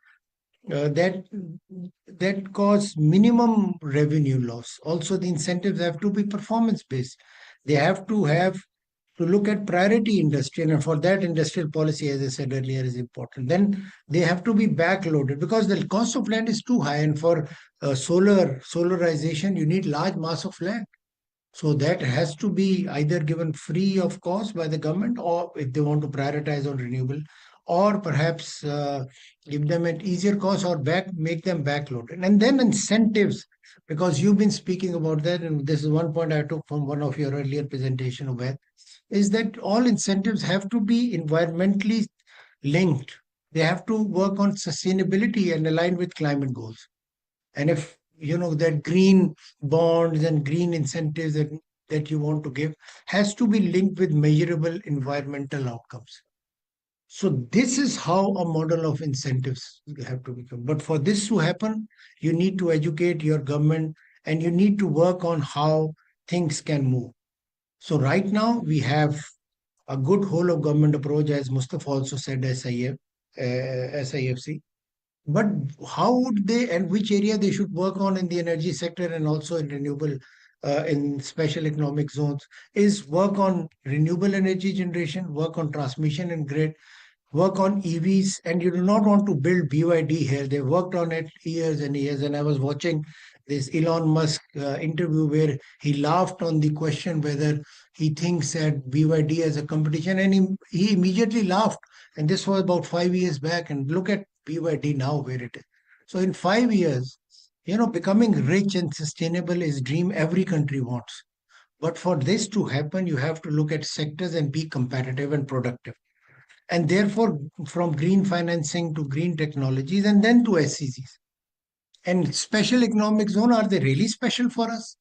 [SPEAKER 4] that cause minimum revenue loss. Also, the incentives have to be performance based. They have to look at priority industry, and for that, industrial policy, as I said earlier, is important. Then they have to be backloaded, because the cost of land is too high, and for solarization, you need large mass of land. So that has to be either given free of cost by the government, or if they want to prioritize on renewable, or perhaps give them at easier cost, or make them backloaded. And then incentives, because you've been speaking about that, and this is one point I took from one of your earlier presentation, Ubaid, is that all incentives have to be environmentally linked. They have to work on sustainability and align with climate goals. And if that green bonds and green incentives that you want to give has to be linked with measurable environmental outcomes. So this is how a model of incentives have to become. But for this to happen, you need to educate your government, and you need to work on how things can move. So right now we have a good whole of government approach, as Mustafa also said, SIFC. But how would they, and which area they should work on in the energy sector and also in renewable, in special economic zones, is work on renewable energy generation, work on transmission and grid, work on EVs. And you do not want to build BYD here. They worked on it years and years. And I was watching this Elon Musk interview where he laughed on the question whether he thinks that BYD as a competition, and he immediately laughed. And this was about 5 years back. And look at BYD now where it is. So in 5 years, becoming rich and sustainable is dream every country wants. But for this to happen, you have to look at sectors and be competitive and productive. And therefore, from green financing to green technologies, and then to SCGs. And special economic zone, are they really special for us?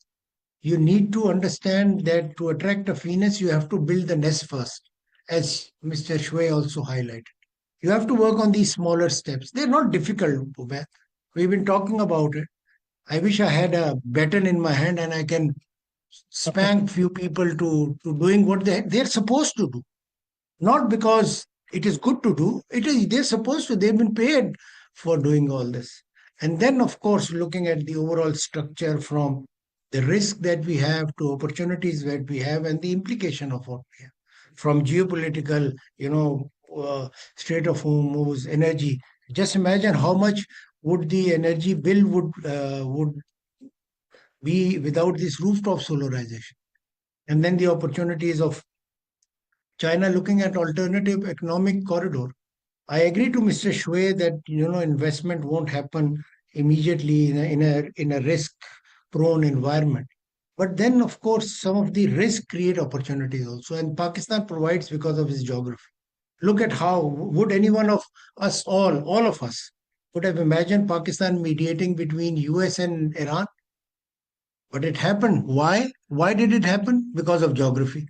[SPEAKER 4] You need to understand that to attract a phoenix, you have to build the nest first, as Mr. Shwe also highlighted. You have to work on these smaller steps. They're not difficult, Ubaid. We've been talking about it. I wish I had a baton in my hand and I can spank few people to doing what they're supposed to do. Not because it is good to do. They're supposed to. They've been paid for doing all this. And then, of course, looking at the overall structure from the risk that we have to opportunities that we have and the implication of what we have. From geopolitical, Strait of Hormuz, energy. Just imagine how much would the energy bill would be without this rooftop solarization. And then the opportunities of China looking at alternative economic corridor. I agree to Mr. Shwe that investment won't happen immediately in a risk-prone environment. But then, of course, some of the risk create opportunities also, and Pakistan provides because of its geography. Look at how would any one of us, all of us, would have imagined Pakistan mediating between US and Iran? But it happened. Why? Why did it happen? Because of geography.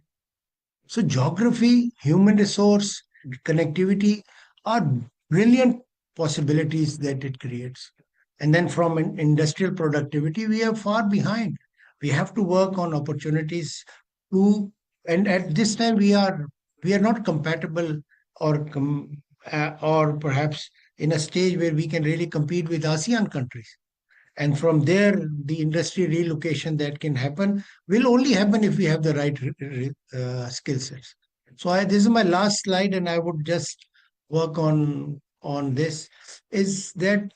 [SPEAKER 4] So geography, human resource, connectivity are brilliant possibilities that it creates. And then from an industrial productivity, we are far behind. We have to work on opportunities to, and at this time we are not compatible or perhaps in a stage where we can really compete with ASEAN countries. And from there, the industry relocation that can happen will only happen if we have the right skill sets. So this is my last slide, and I would just work on this. Is that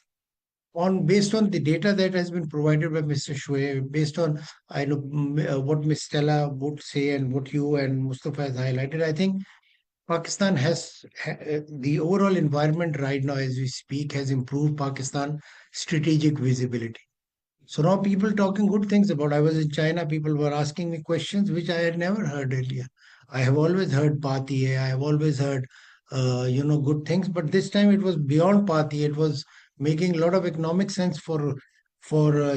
[SPEAKER 4] based on the data that has been provided by Mr. Shoaib, based on I know what Ms. Stella would say and what you and Mustafa has highlighted, I think Pakistan has the overall environment right now as we speak has improved Pakistan strategic visibility. So now people talking good things about. I was in China, people were asking me questions which I had never heard earlier. I have always heard Pati, I have always heard, good things, but this time it was beyond Pati. It was making a lot of economic sense for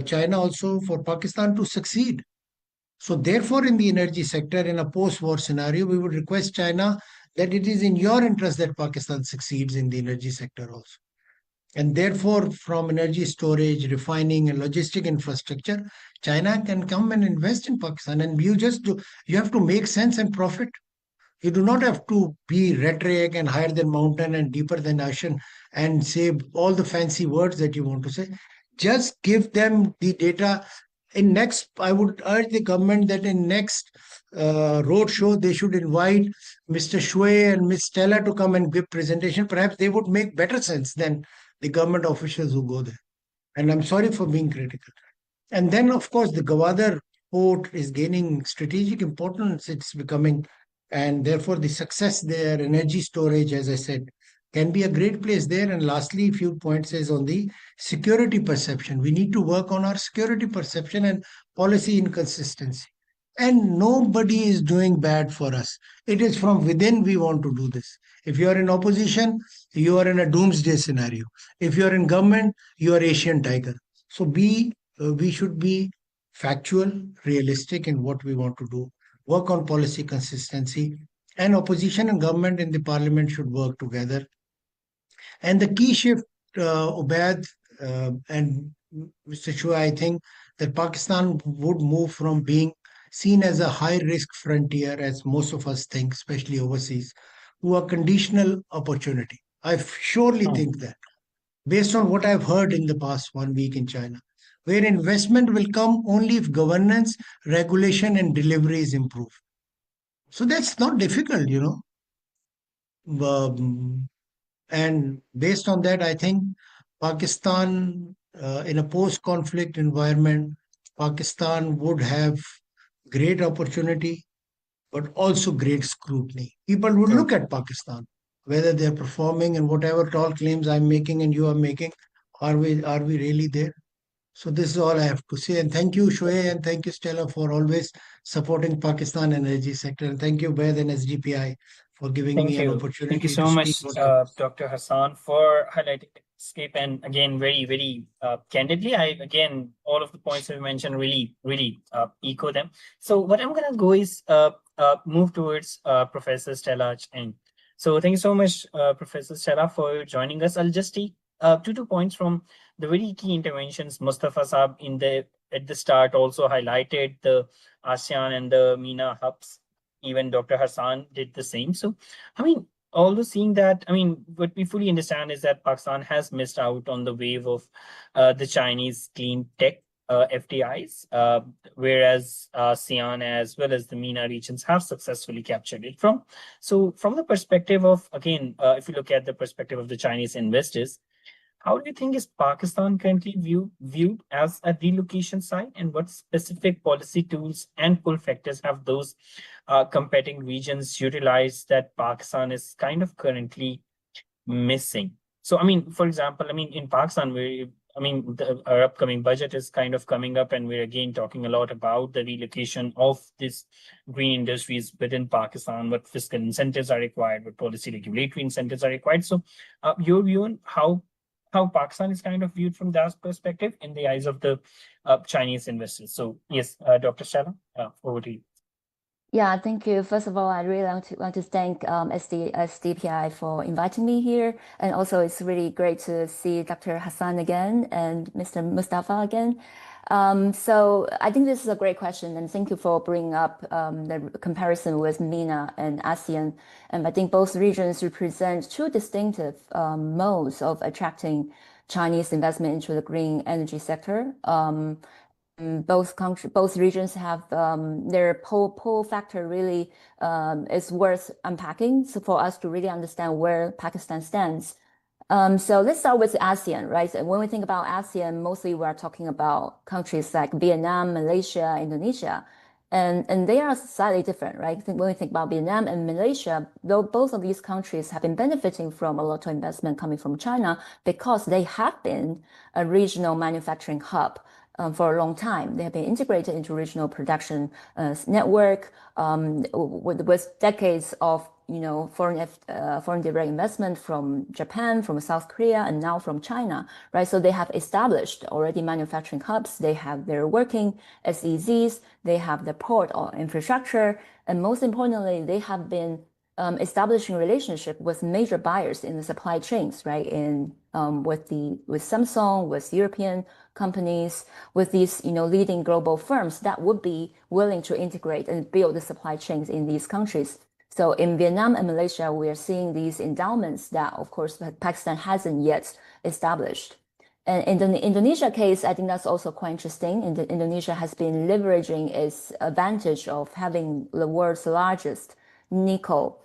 [SPEAKER 4] China, also for Pakistan to succeed. So therefore, in the energy sector, in a post-war scenario, we would request China that it is in your interest that Pakistan succeeds in the energy sector also. And therefore, from energy storage, refining, and logistic infrastructure, China can come and invest in Pakistan. And you have to make sense and profit. You do not have to be rhetoric and higher than mountain and deeper than ocean and say all the fancy words that you want to say. Just give them the data. I would urge the government that in next road show, they should invite Mr. Shwe and Ms. Stella to come and give presentation. Perhaps they would make better sense than the government officials who go there. And I'm sorry for being critical. And then, of course, the Gwadar port is gaining strategic importance. It's becoming, and therefore the success there, energy storage, as I said, can be a great place there. And lastly, a few points is on the security perception. We need to work on our security perception and policy inconsistency. And nobody is doing bad for us. It is from within we want to do this. If you are in opposition, you are in a doomsday scenario. If you are in government, you are Asian tiger. So we should be factual, realistic in what we want to do. Work on policy consistency, and opposition and government in the parliament should work together. And the key shift, Ubaid and Mr. Shua, I think that Pakistan would move from being seen as a high risk frontier, as most of us think, especially overseas, to a conditional opportunity. I surely think that, based on what I've heard in the past 1 week in China, where investment will come only if governance, regulation, and delivery is improved. So that's not difficult, And based on that, I think Pakistan, in a post-conflict environment, Pakistan would have great opportunity, but also great scrutiny. People would look at Pakistan, whether they're performing and whatever tall claims I'm making and you are making, are we really there? So this is all I have to say. And thank you, Shoaib, and thank you, Stella, for always supporting Pakistan energy sector. And thank you, Baid and SDPI, for giving me
[SPEAKER 1] Thank
[SPEAKER 4] an
[SPEAKER 1] you. Thank you
[SPEAKER 4] opportunity
[SPEAKER 1] so
[SPEAKER 4] to
[SPEAKER 1] much,
[SPEAKER 4] speak what I want.
[SPEAKER 1] Dr. Hassan, for highlighting Escape. And again, very, very candidly, all of the points you mentioned really, really echo them. So what I'm going to go is move towards Professor Stella Cheng. So thank you so much, Professor Stella, for joining us. I'll just take two points from the very key interventions. Mustafa Saab at the start also highlighted the ASEAN and the MENA hubs. Even Dr. Hassan did the same. So, although seeing that, what we fully understand is that Pakistan has missed out on the wave of the Chinese clean tech FDIs, whereas ASEAN as well as the MENA regions have successfully captured it from. So from the perspective of, again, if you look at the perspective of the Chinese investors, how do you think is Pakistan currently viewed as a relocation site, and what specific policy tools and pull factors have those competing regions utilized that Pakistan is kind of currently missing? So, I mean, for example, I mean, in Pakistan, our upcoming budget is kind of coming up, and we're again talking a lot about the relocation of this green industries within Pakistan, what fiscal incentives are required, what policy regulatory incentives are required. So, your view on how Pakistan is kind of viewed from that perspective in the eyes of the Chinese investors. So, yes, Dr. Stella, over to you.
[SPEAKER 5] Yeah, thank you. First of all, I really want to thank SDPI for inviting me here. And also, it's really great to see Dr. Hassan again and Mr. Mustafa again. So I think this is a great question, and thank you for bringing up the comparison with MENA and ASEAN. And I think both regions represent two distinctive modes of attracting Chinese investment into the green energy sector. Both regions have their pull factor really is worth unpacking. So for us to really understand where Pakistan stands. So let's start with ASEAN, right? And when we think about ASEAN, mostly we're talking about countries like Vietnam, Malaysia, Indonesia, and they are slightly different, right? When we think about Vietnam and Malaysia, though both of these countries have been benefiting from a lot of investment coming from China because they have been a regional manufacturing hub. For a long time, they have been integrated into regional production network with decades of foreign direct investment from Japan, from South Korea, and now from China, right? So they have established already manufacturing hubs. They have their working SEZs. They have the port or infrastructure, and most importantly, they have been establishing relationship with major buyers in the supply chains, right? With Samsung, with European companies, with these leading global firms that would be willing to integrate and build the supply chains in these countries. So in Vietnam and Malaysia, we are seeing these endowments that, of course, Pakistan hasn't yet established. And in the Indonesia case, I think that's also quite interesting. Indonesia has been leveraging its advantage of having the world's largest nickel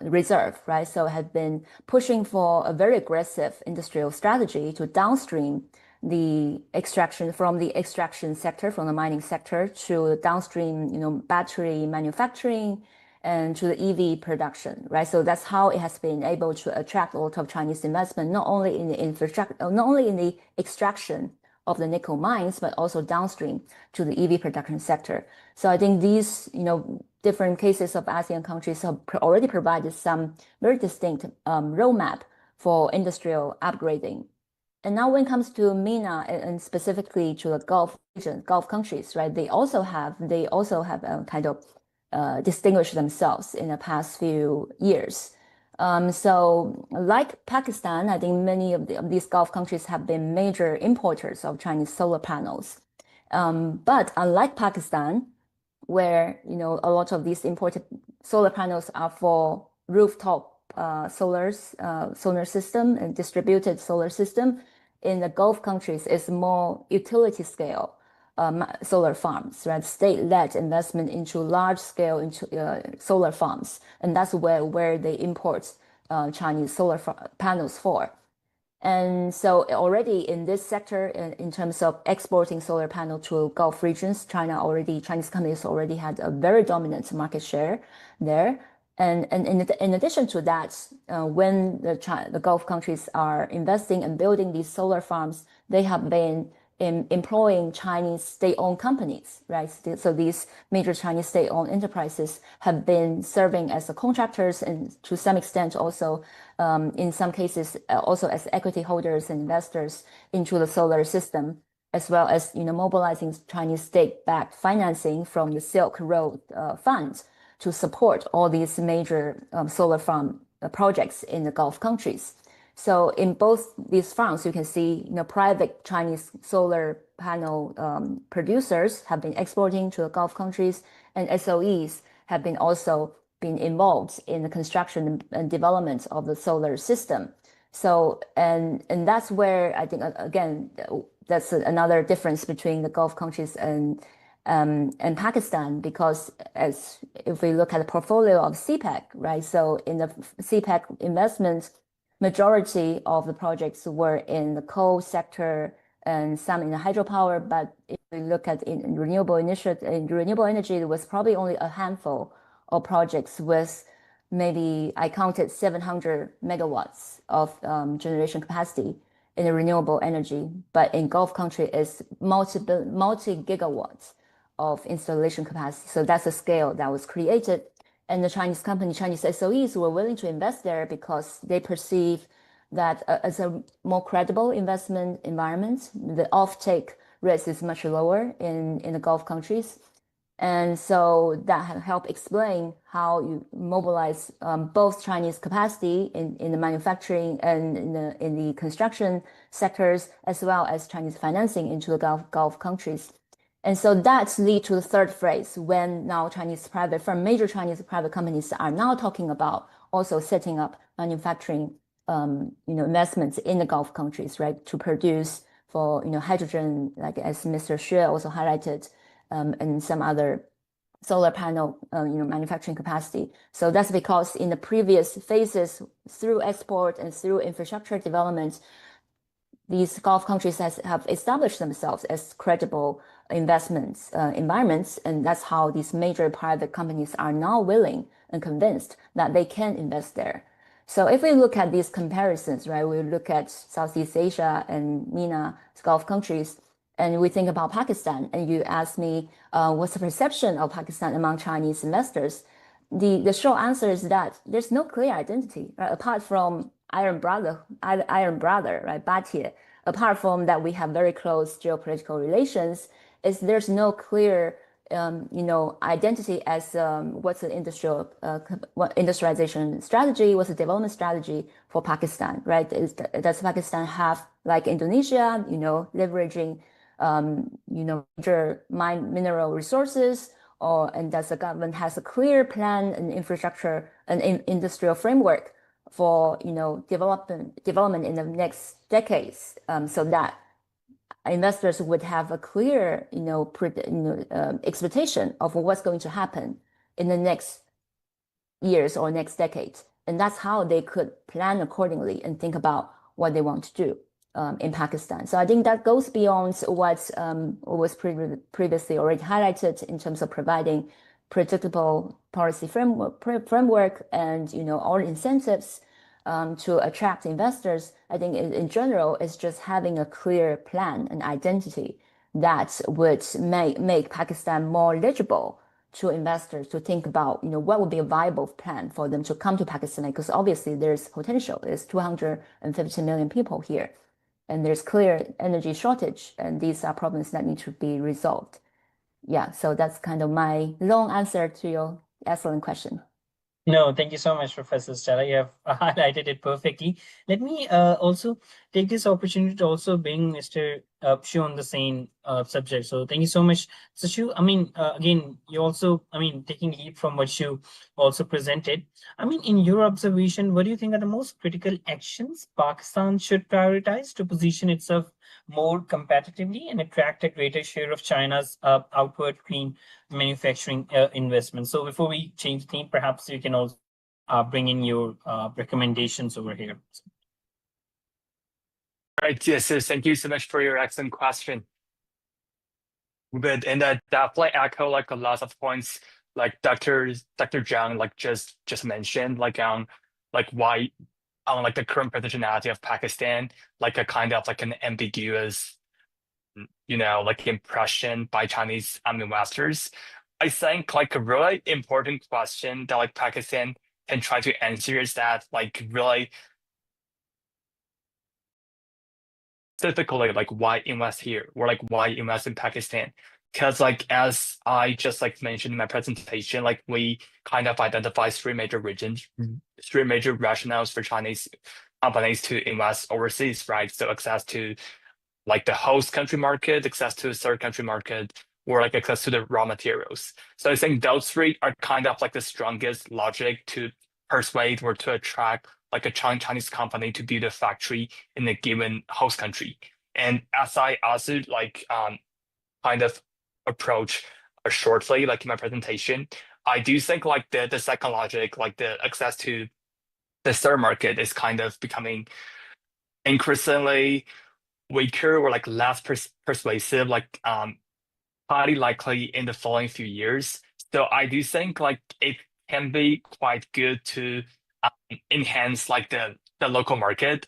[SPEAKER 5] reserve, right? So have been pushing for a very aggressive industrial strategy to downstream the extraction from the extraction sector, from the mining sector to downstream, battery manufacturing and to the EV production, right? So that's how it has been able to attract a lot of Chinese investment, not only in the infrastructure, not only in the extraction of the nickel mines, but also downstream to the EV production sector. So I think these, different cases of ASEAN countries have already provided some very distinct roadmap for industrial upgrading. And now when it comes to MENA and specifically to the Gulf region, Gulf countries, right? They also have kind of distinguished themselves in the past few years. So like Pakistan, I think many of these Gulf countries have been major importers of Chinese solar panels. But unlike Pakistan, where a lot of these imported solar panels are for rooftop solar system and distributed solar system, in the Gulf countries it's more utility scale solar farms, right? State-led investment into large scale solar farms, and that's where they import Chinese solar panels for. And so already in this sector, in terms of exporting solar panel to Gulf regions, Chinese companies already had a very dominant market share there. And in addition to that, when the Gulf countries are investing and building these solar farms, they have been employing Chinese state-owned companies, right? So these major Chinese state-owned enterprises have been serving as the contractors and to some extent also, in some cases, also as equity holders and investors into the solar system, as well as mobilizing Chinese state-backed financing from the Silk Road Fund to support all these major solar farm projects in the Gulf countries. So in both these fronts, you can see, private Chinese solar panel producers have been exporting to the Gulf countries, and SOEs have been also been involved in the construction and development of the solar system. So and that's where I think again that's another difference between the Gulf countries and Pakistan, because if we look at the portfolio of CPEC, right? So in the CPEC investments, majority of the projects were in the coal sector and some in the hydropower. But if we look at in renewable energy, there was probably only a handful of projects with maybe I counted 700 megawatts of generation capacity in the renewable energy, but in Gulf country is multi gigawatts of installation capacity. So that's the scale that was created. And the Chinese company, Chinese SOEs were willing to invest there because they perceive that as a more credible investment environment, the offtake risk is much lower in the Gulf countries. And so that helped explain how you mobilize both Chinese capacity in the manufacturing and in the construction sectors, as well as Chinese financing into the Gulf countries. And so that leads to the third phase when now major Chinese private companies are now talking about also setting up manufacturing investments in the Gulf countries, right, to produce for hydrogen, like as Mr. Xue also highlighted, and some other solar panel manufacturing capacity. So that's because in the previous phases, through export and through infrastructure development, these Gulf countries have established themselves as credible investments environments, and that's how these major private companies are now willing and convinced that they can invest there. So if we look at these comparisons, right, we look at Southeast Asia and MENA Gulf countries, and we think about Pakistan, and you ask me what's the perception of Pakistan among Chinese investors, the short answer is that there's no clear identity, right? Apart from Iron Brother, right, Batie, apart from that we have very close geopolitical relations, there's no clear identity as what's the industrialization strategy, what's the development strategy for Pakistan, right? Does Pakistan have, like Indonesia, leveraging major mineral resources, and does the government has a clear plan and infrastructure and industrial framework for development in the next decades, so that investors would have a clear expectation of what's going to happen in the next years or next decade, and that's how they could plan accordingly and think about what they want to do in Pakistan. So I think that goes beyond what was previously already highlighted in terms of providing predictable policy framework and all incentives to attract investors. I think in general, it's just having a clear plan and identity that would make Pakistan more legible to investors to think about, what would be a viable plan for them to come to Pakistan, because obviously there's potential. There's 250 million people here, and there's clear energy shortage, and these are problems that need to be resolved. Yeah, so that's kind of my long answer to your excellent question.
[SPEAKER 1] No, thank you so much, Professor Stella. You have highlighted it perfectly. Let me also take this opportunity to also bring Mr. Xu on the same subject. So thank you so much. So Xu, again, you also, taking lead from what Xu also presented. In your observation, what do you think are the most critical actions Pakistan should prioritize to position itself more competitively and attract a greater share of China's outward clean manufacturing investment? So before we change the theme, perhaps you can also bring in your recommendations over here.
[SPEAKER 3] Right. Yes. So thank you so much for your excellent question. And I definitely echo like a lot of points like Dr. Zhang just mentioned, why on the current positionality of Pakistan, a kind of an ambiguous impression by Chinese investors. I think a really important question that Pakistan can try to answer is that really specifically why invest here, or why invest in Pakistan? Because as I just mentioned in my presentation, we kind of identify three major rationales for Chinese companies to invest overseas, right? So access to the host country market, access to the third country market, or access to the raw materials. So I think those three are kind of the strongest logic to persuade or to attract a Chinese company to build a factory in a given host country. And as I also kind of approach shortly in my presentation, I do think the second logic, the access to the third market, is kind of becoming increasingly weaker or less persuasive, highly likely in the following few years. So I do think it can be quite good to enhance like the local market.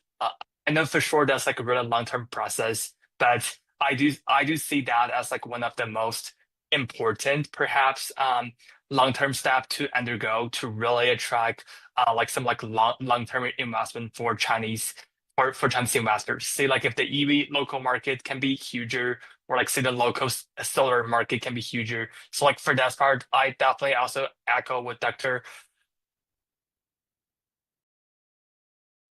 [SPEAKER 3] I know for sure that's like a really long-term process, but I do see that as like one of the most important, perhaps, long-term step to undergo to really attract like some like long-term investment for Chinese for Chinese investors. See, like if the EV local market can be huger, or like say the local solar market can be huger. So like for that part, I definitely also echo what Dr.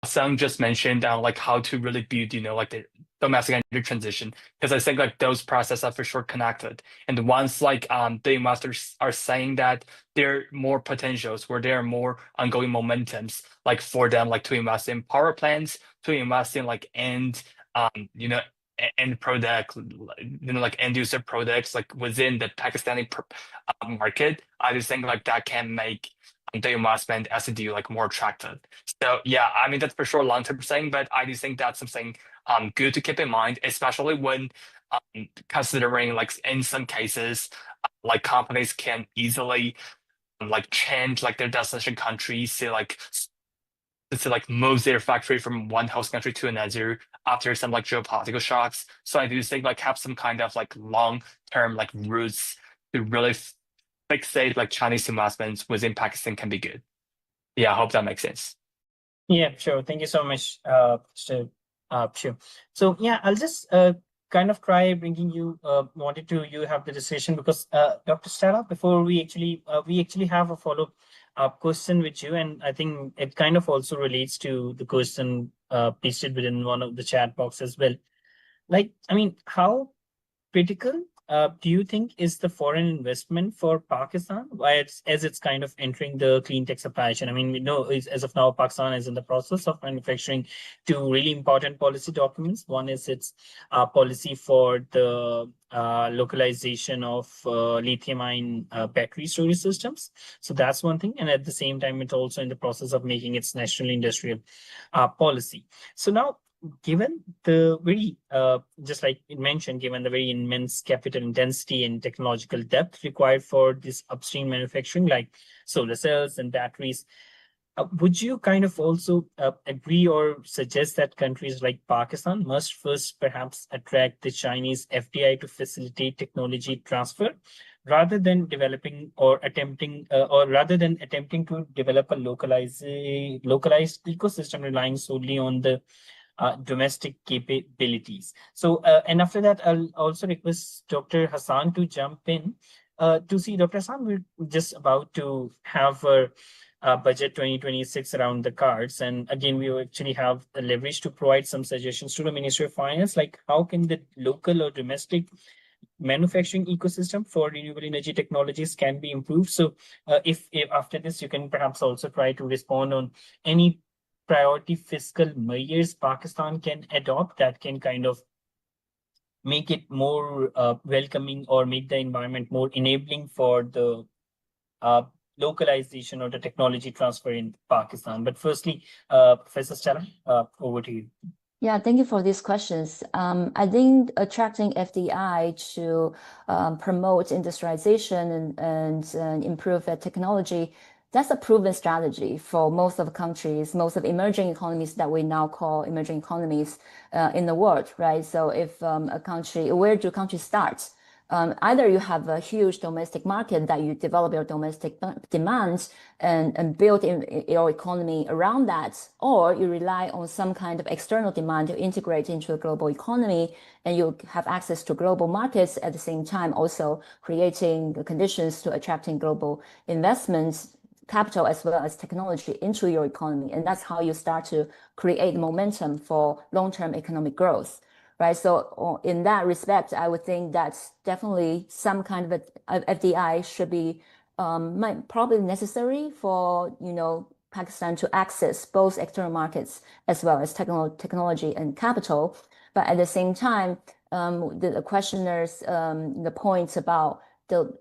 [SPEAKER 3] Sung just mentioned like how to really build, like the domestic energy transition, because I think like those processes are for sure connected. And once like the investors are saying that there are more potentials, where there are more ongoing momentums, like for them like to invest in power plants, to invest in like end end product, like end user products like within the Pakistani market. I just think like that can make the investment SDU like more attractive. So yeah, I mean that's for sure long-term thing, but I do think that's something good to keep in mind, especially when considering like in some cases like companies can easily like change like their destination countries to like move their factory from one host country to another after some like geopolitical shocks. So I do think like have some kind of like long-term like roots to really fixate like Chinese investments within Pakistan can be good. Yeah, I hope that makes sense.
[SPEAKER 1] Yeah, sure. Thank you so much, Mr. Sure. So yeah, I'll just kind of try bringing you wanted to you have the decision, because Dr. Stella, before we actually have a follow-up question with you, and I think it kind of also relates to the question pasted within one of the chat box as well. Like, I mean, how critical do you think is the foreign investment for Pakistan, as it's kind of entering the clean tech supply chain? I mean, we know as of now, Pakistan is in the process of manufacturing two really important policy documents. One is its policy for the localization of lithium-ion battery storage systems. So that's one thing. And at the same time, it's also in the process of making its national industrial policy. So now, given the very, just like it mentioned, given the very immense capital intensity and technological depth required for this upstream manufacturing, like solar cells and batteries, would you kind of also agree or suggest that countries like Pakistan must first perhaps attract the Chinese FDI to facilitate technology transfer, rather than attempting to develop a localized ecosystem relying solely on the domestic capabilities? So, and after that, I'll also request Dr. Hassan to jump in to see. Dr. Hassan, we're just about to have a budget 2026 around the cards. And again, we actually have the leverage to provide some suggestions to the Ministry of Finance, like how can the local or domestic manufacturing ecosystem for renewable energy technologies can be improved. So if after this, you can perhaps also try to respond on any priority fiscal measures Pakistan can adopt that can kind of make it more welcoming, or make the environment more enabling for the localization or the technology transfer in Pakistan. But firstly, Professor Stella, over to you.
[SPEAKER 5] Yeah, thank you for these questions. I think attracting FDI to promote industrialization and improve their technology, that's a proven strategy for most of the countries, most of emerging economies that we now call emerging economies in the world, right? So if a country, where do countries start? Either you have a huge domestic market that you develop your domestic demands and build your economy around that, or you rely on some kind of external demand to integrate into the global economy, and you have access to global markets at the same time, also creating the conditions to attracting global investments, capital as well as technology into your economy. And that's how you start to create momentum for long-term economic growth. Right. So in that respect, I would think that's definitely some kind of FDI should be probably necessary for, Pakistan to access both external markets as well as technology and capital. But at the same time, the questioners, the points about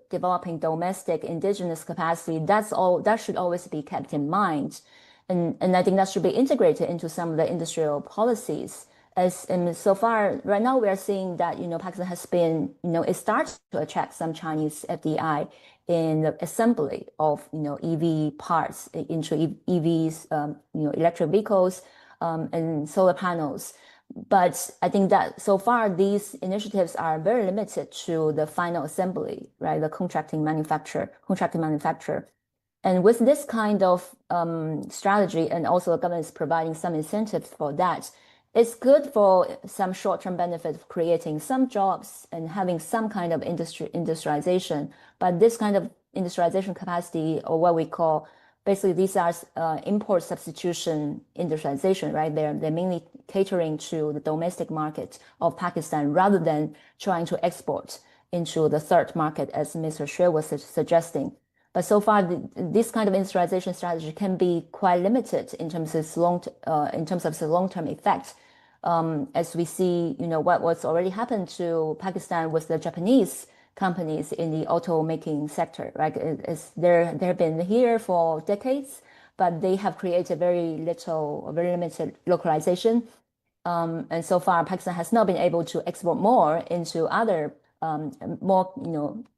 [SPEAKER 5] developing domestic indigenous capacity, that should always be kept in mind. And I think that should be integrated into some of the industrial policies so far, right now we are seeing that, Pakistan has been, it starts to attract some Chinese FDI in the assembly of, EV parts into EVs, electric vehicles, and solar panels. But I think that so far these initiatives are very limited to the final assembly, right? The contracting manufacturer. And with this kind of strategy, and also the government is providing some incentives for that, it's good for some short-term benefit of creating some jobs and having some kind of industrialization. But this kind of industrialization capacity, or what we call, basically these are import substitution industrialization, right? They're mainly catering to the domestic market of Pakistan rather than trying to export into the third market, as Mr. Xue was suggesting. But so far, this kind of industrialization strategy can be quite limited in terms of its long-term effect. As we see, what's already happened to Pakistan with the Japanese companies in the automaking sector, right? They have been here for decades, but they have created very limited localization. And so far, Pakistan has not been able to export more into other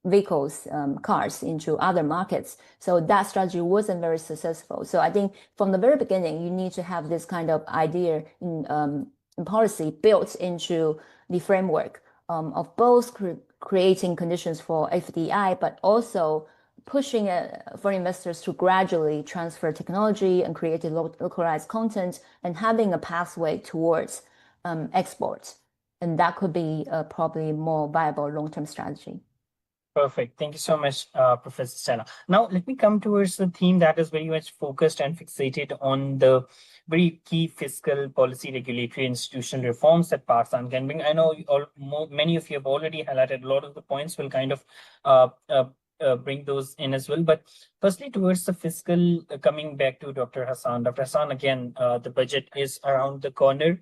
[SPEAKER 5] vehicles, cars into other markets. So that strategy wasn't very successful. So I think from the very beginning, you need to have this kind of idea in policy built into the framework of both creating conditions for FDI, but also pushing for investors to gradually transfer technology and create localized content and having a pathway towards export. And that could be probably more viable long-term strategy.
[SPEAKER 1] Perfect. Thank you so much, Professor Stella. Now, let me come towards the theme that is very much focused and fixated on the very key fiscal policy, regulatory, institutional reforms that Pakistan can bring. I know many of you have already highlighted a lot of the points. We'll kind of bring those in as well. But firstly, towards the fiscal, coming back to Dr. Hassan. Dr. Hassan, again, the budget is around the corner.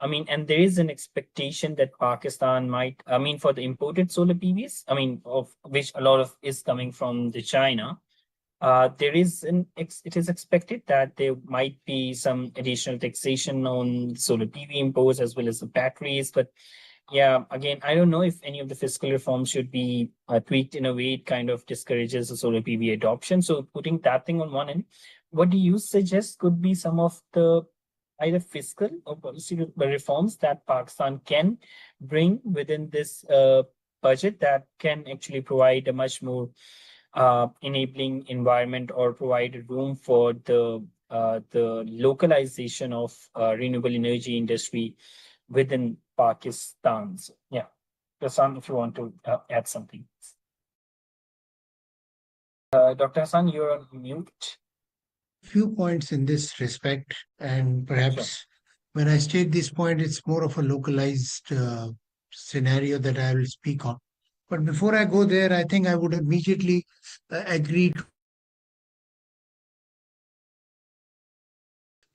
[SPEAKER 1] And there is an expectation that Pakistan might, for the imported solar PVs, of which a lot of is coming from the China, it is expected that there might be some additional taxation on solar PV imports as well as the batteries. But yeah, again, I don't know if any of the fiscal reforms should be tweaked in a way it kind of discourages the solar PV adoption. So putting that thing on one end, what do you suggest could be some of the either fiscal or policy reforms that Pakistan can bring within this budget that can actually provide a much more enabling environment or provide room for the localization of renewable energy industry within Pakistan? So, yeah, Hassan, if you want to add something. Dr. Hassan, you're on mute.
[SPEAKER 4] Few points in this respect, and perhaps when I state this point, it's more of a localized scenario that I will speak on. But before I go there, I think I would immediately agree.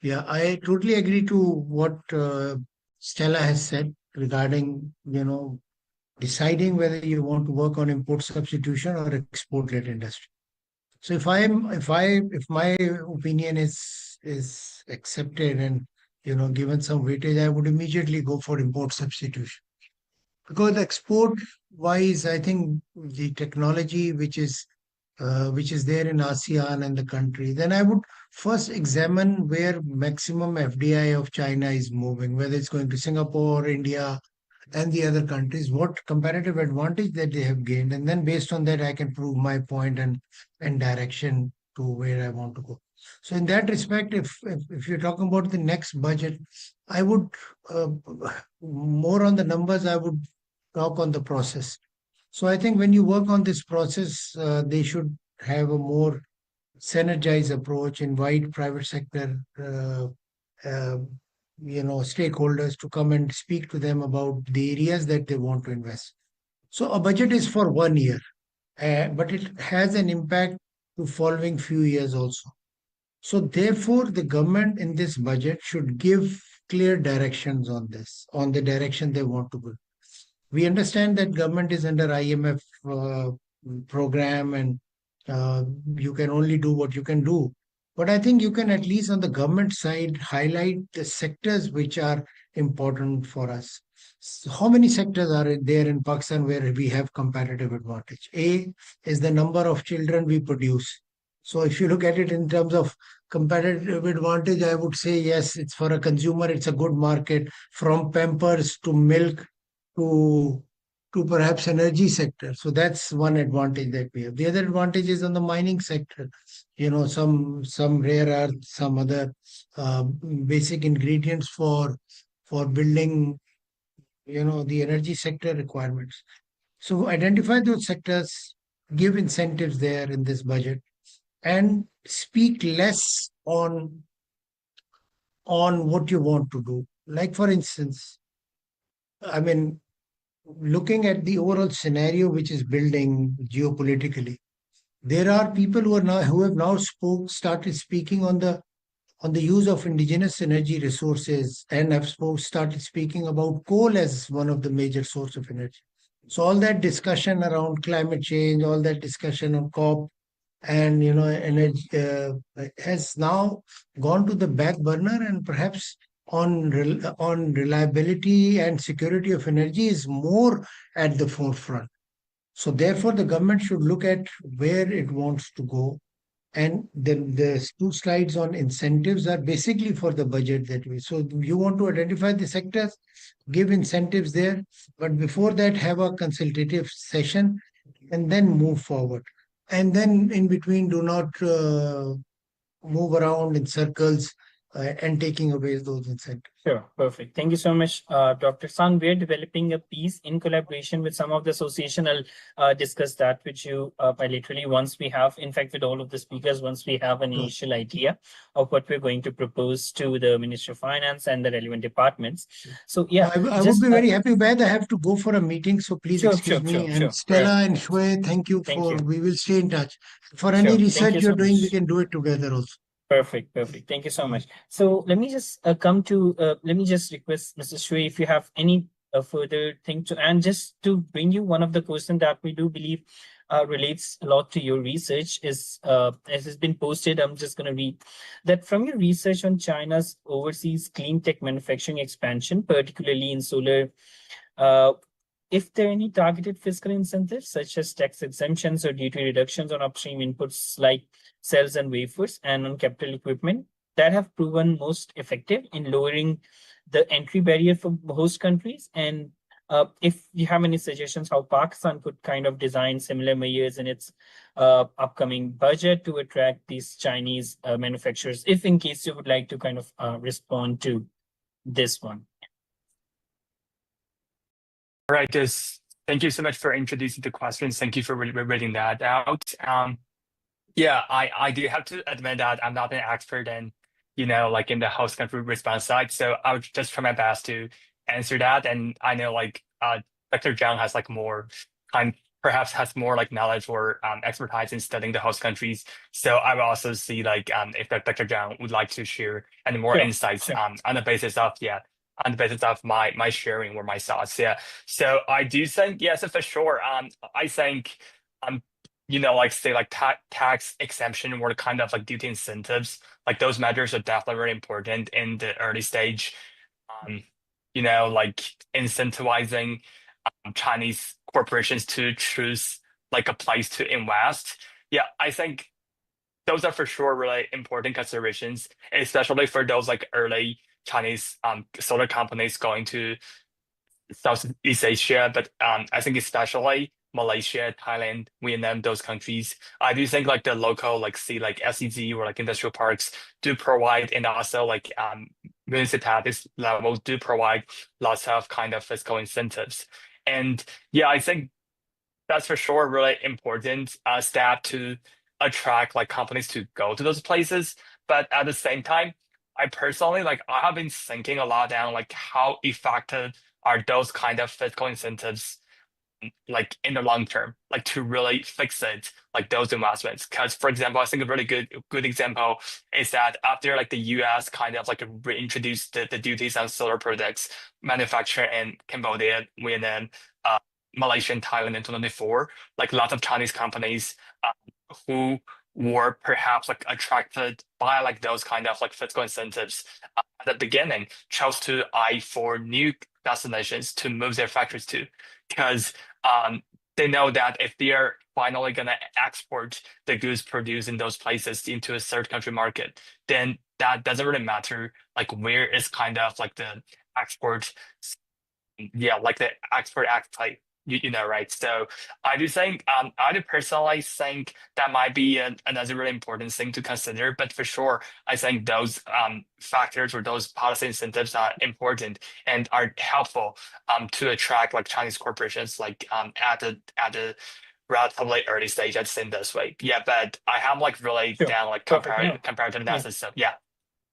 [SPEAKER 4] Yeah, I totally agree to what Stella has said regarding, deciding whether you want to work on import substitution or export-led industry. So if my opinion is accepted and given some weightage, I would immediately go for import substitution. Because export wise, I think the technology which is there in ASEAN and the country, then I would first examine where maximum FDI of China is moving, whether it's going to Singapore, India, and the other countries, what comparative advantage that they have gained. And then based on that, I can prove my point and direction to where I want to go. So in that respect, if you're talking about the next budget, I would, more on the numbers, I would talk on the process. So I think when you work on this process, they should have a more synergized approach, invite private sector stakeholders to come and speak to them about the areas that they want to invest. So a budget is for 1 year, but it has an impact to following few years also. So therefore, the government in this budget should give clear directions on this, on the direction they want to go. We understand that government is under IMF program and you can only do what you can do. But I think you can at least on the government side highlight the sectors which are important for us. So how many sectors are there in Pakistan where we have competitive advantage? A is the number of children we produce. So if you look at it in terms of competitive advantage, I would say yes, it's for a consumer, it's a good market, from pampers to milk to perhaps energy sector. So that's one advantage that we have. The other advantage is on the mining sector. Some rare earth, some other basic ingredients for building, the energy sector requirements. So identify those sectors, give incentives there in this budget, and speak less on what you want to do. Like for instance, I mean, looking at the overall scenario which is building geopolitically, there are people who have now started speaking on the use of indigenous energy resources, and have started speaking about coal as one of the major source of energy. So all that discussion around climate change, all that discussion on COP and energy has now gone to the back burner, and perhaps on reliability and security of energy is more at the forefront. So therefore, the government should look at where it wants to go. And the two slides on incentives are basically for the budget that we. So you want to identify the sectors, give incentives there, but before that, have a consultative session, and then move forward. And then in between, do not move around in circles and taking away those incentives.
[SPEAKER 1] Sure, perfect. Thank you so much, Dr. San. We're developing a piece in collaboration with some of the association. I'll discuss that with you bilaterally once we have, in fact, with all of the speakers, once we have an initial idea of what we're going to propose to the Ministry of Finance and the relevant departments. So yeah,
[SPEAKER 4] I would be very happy, Ved. I have to go for a meeting, so please excuse me. And Stella and Shwe, thank you
[SPEAKER 1] we
[SPEAKER 4] will stay in touch. For any research you're doing, we can do it together also.
[SPEAKER 1] Perfect. Thank you so much. So let me just let me just request Mr. Shwe if you have any further thing to, and just to bring you one of the questions that we do believe relates a lot to your research is, as has been posted, I'm just going to read that from your research on China's overseas clean tech manufacturing expansion, particularly in solar, if there are any targeted fiscal incentives such as tax exemptions or duty reductions on upstream inputs like cells and wafers and on capital equipment that have proven most effective in lowering the entry barrier for host countries, and if you have any suggestions how Pakistan could kind of design similar measures in its upcoming budget to attract these Chinese manufacturers, if in case you would like to kind of respond to this one.
[SPEAKER 3] All right, thank you so much for introducing the questions. Thank you for reading that out. Yeah, I do have to admit that I'm not an expert in, like in the host country response side. So I'll just try my best to answer that. And I know like Dr. Zhang has like more perhaps has more like knowledge or expertise in studying the host countries. So I will also see like if Dr. Zhang would like to share any more insights on the basis of my sharing or my thoughts. Yeah. So I do think, yes, for sure. I think like say like tax exemption or kind of like duty incentives, like those measures are definitely really important in the early stage. Like incentivizing Chinese corporations to choose like a place to invest. Yeah, I think those are for sure really important considerations, especially for those like early Chinese solar companies going to Southeast Asia, but I think especially Malaysia, Thailand, Vietnam, those countries. I do think like the local like SEZ or like industrial parks do provide, and also like municipalities levels do provide lots of kind of fiscal incentives. And yeah, I think that's for sure a really important step to attract like companies to go to those places. But at the same time, I personally I have been thinking a lot down like how effective are those kind of fiscal incentives like in the long term, like to really fix it, like those investments. Because for example, I think a really good example is that after like the US kind of like reintroduced the duties on solar products manufactured in Cambodia, Vietnam, Malaysia, and Thailand in 2024, like lots of Chinese companies who were perhaps like attracted by like those kind of like fiscal incentives at the beginning, chose to eye for new destinations to move their factories to, because they know that if they are finally gonna export the goods produced in those places into a third country market, then that doesn't really matter like where is kind of like the export, yeah, like the export appetite, you know, right? So I do think, I do personally think that might be another really important thing to consider. But for sure, I think those factors or those policy incentives are important and are helpful to attract like Chinese corporations like at the relatively early stage, I'd say this way. Yeah, but I have like really
[SPEAKER 1] Sure.
[SPEAKER 3] done like
[SPEAKER 1] Perfect. No.
[SPEAKER 3] comparative
[SPEAKER 1] Yeah.
[SPEAKER 3] analysis. So yeah,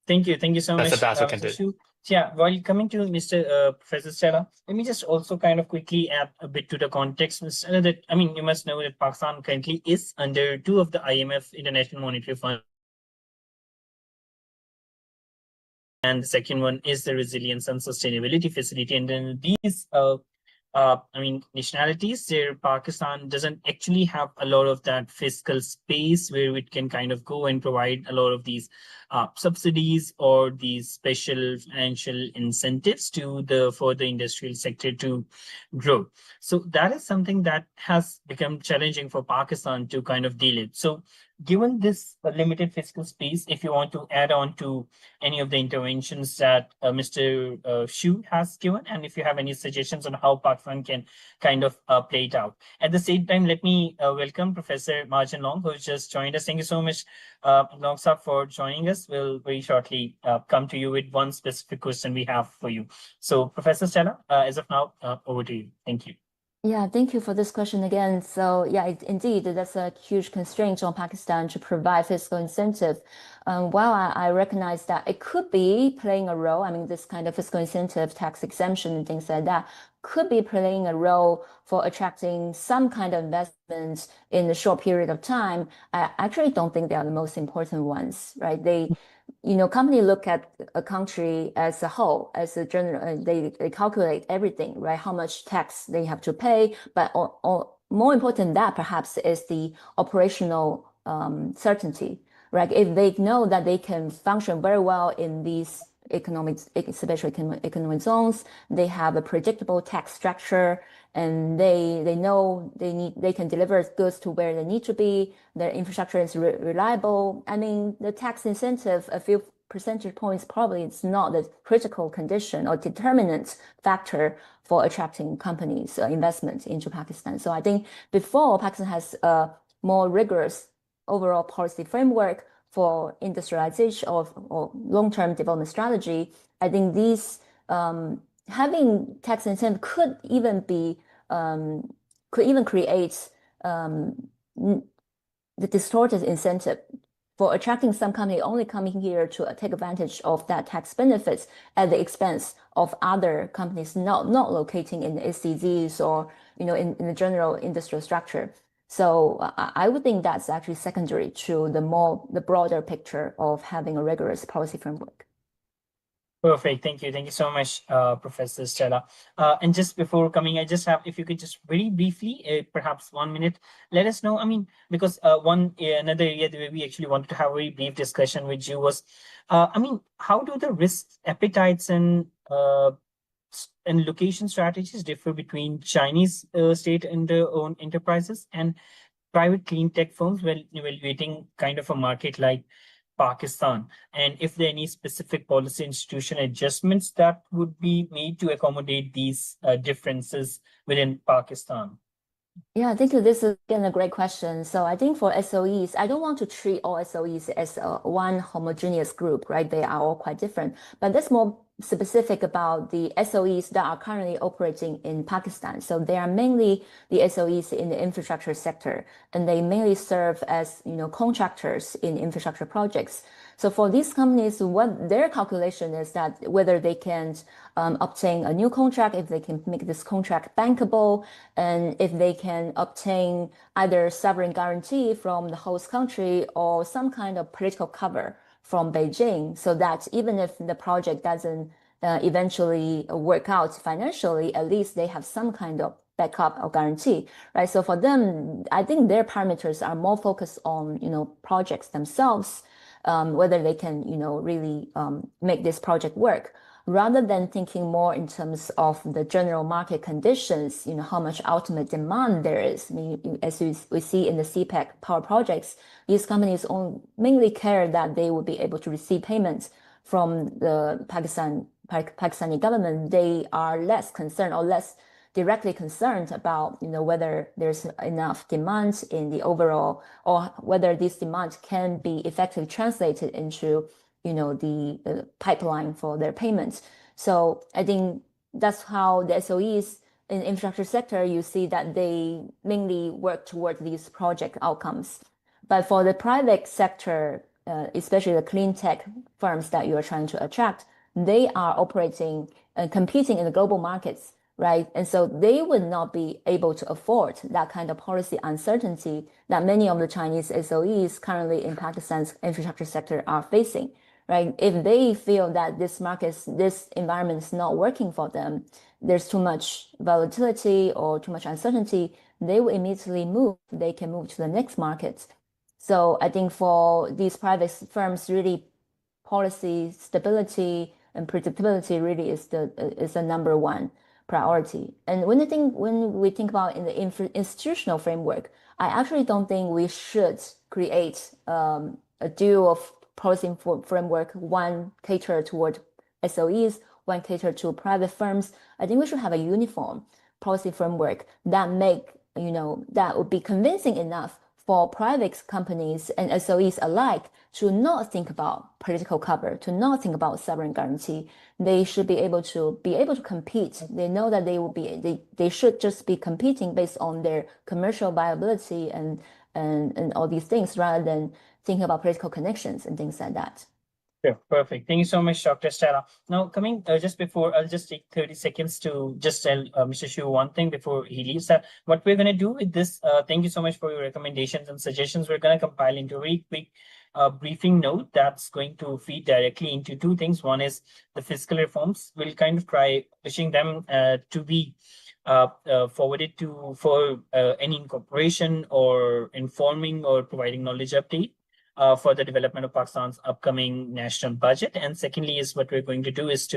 [SPEAKER 1] Thank you. Thank you so
[SPEAKER 3] that's the
[SPEAKER 1] much,
[SPEAKER 3] best we can
[SPEAKER 1] Mr.
[SPEAKER 3] do.
[SPEAKER 1] Shu. Yeah, while coming to Mr. Professor Stella, let me just also kind of quickly add a bit to the context, Mr. Stella, that, I mean, you must know that Pakistan currently is under two of the IMF, International Monetary Fund, and the second one is the Resilience and Sustainability Facility. And then these I mean, nationalities there, Pakistan doesn't actually have a lot of that fiscal space where it can kind of go and provide a lot of these subsidies or these special financial incentives to for the industrial sector to grow. So that is something that has become challenging for Pakistan to kind of deal with. So given this limited fiscal space, if you want to add on to any of the interventions that Mr. Shu has given, and if you have any suggestions on how Pakistan can kind of play it out. At the same time, let me welcome Professor Marjan Long, who has just joined us. Thank you so much, Long Sir, for joining us. We'll very shortly come to you with one specific question we have for you. So, Professor Stella, as of now, over to you. Thank you.
[SPEAKER 5] Yeah, thank you for this question again. So yeah, indeed, that's a huge constraint on Pakistan to provide fiscal incentive. While I recognize that it could be playing a role, I mean, this kind of fiscal incentive, tax exemption and things like that could be playing a role for attracting some kind of investments in a short period of time. I actually don't think they are the most important ones, right? Companies look at a country as a whole, as a general, they calculate everything, right? How much tax they have to pay, but more important than that, perhaps, is the operational certainty, right? If they know that they can function very well in these especially economic zones, they have a predictable tax structure, and they know they can deliver goods to where they need to be. Their infrastructure is reliable. I mean, the tax incentive, a few percentage points, probably it's not the critical condition or determinant factor for attracting companies investment into Pakistan. So I think before Pakistan has a more rigorous overall policy framework for industrialization or long-term development strategy, I think these having tax incentive could even create the distorted incentive for attracting some company only coming here to take advantage of that tax benefits at the expense of other companies not locating in the SDGs or in the general industrial structure. So I would think that's actually secondary to the broader picture of having a rigorous policy framework.
[SPEAKER 1] Perfect. Thank you. Thank you so much, Professor Stella. And just before coming, I just have, if you could just very briefly, perhaps 1 minute, let us know. I mean, because another area that we actually wanted to have a very brief discussion with you was, I mean, how do the risk appetites and location strategies differ between Chinese state and their own enterprises and private clean tech firms when evaluating kind of a market like Pakistan? And if there are any specific policy institution adjustments that would be made to accommodate these differences within Pakistan?
[SPEAKER 5] Yeah, I think this is again a great question. So I think for SOEs, I don't want to treat all SOEs as one homogeneous group, right? They are all quite different. But that's more specific about the SOEs that are currently operating in Pakistan. So they are mainly the SOEs in the infrastructure sector, and they mainly serve as contractors in infrastructure projects. So for these companies, what their calculation is that whether they can obtain a new contract, if they can make this contract bankable, and if they can obtain either sovereign guarantee from the host country or some kind of political cover from Beijing, so that even if the project doesn't eventually work out financially, at least they have some kind of backup or guarantee, right? So for them, I think their parameters are more focused on, projects themselves, whether they can, really make this project work, rather than thinking more in terms of the general market conditions, how much ultimate demand there is. I mean, as we see in the CPEC power projects, these companies mainly care that they will be able to receive payments from the Pakistani government. They are less concerned or less directly concerned about, whether there's enough demand in the overall, or whether this demand can be effectively translated into, the pipeline for their payments. So I think that's how the SOEs in the infrastructure sector, you see that they mainly work toward these project outcomes. But for the private sector, especially the clean tech firms that you are trying to attract, they are operating and competing in the global markets, right? And so they would not be able to afford that kind of policy uncertainty that many of the Chinese SOEs currently in Pakistan's infrastructure sector are facing, right? If they feel that this environment is not working for them, there's too much volatility or too much uncertainty, they will immediately move. They can move to the next market. So I think for these private firms, really policy stability and predictability really is the number one priority. And when we think about in the institutional framework, I actually don't think we should create a dual of policy framework, one cater toward SOEs, one cater to private firms. I think we should have a uniform policy framework that that would be convincing enough for private companies and SOEs alike to not think about political cover, to not think about sovereign guarantee. They should be able to compete. They know that they should just be competing based on their commercial viability and all these things, rather than thinking about political connections and things like that.
[SPEAKER 1] Yeah, perfect. Thank you so much, Dr. Stella. Now, coming just before, I'll just take 30 seconds to just tell Mr. Xu one thing before he leaves. That what we're going to do with this, thank you so much for your recommendations and suggestions. We're going to compile into a very quick briefing note that's going to feed directly into two things. One is the fiscal reforms. We'll kind of try pushing them to be forwarded for any incorporation or informing or providing knowledge update for the development of Pakistan's upcoming national budget. And secondly is what we're going to do is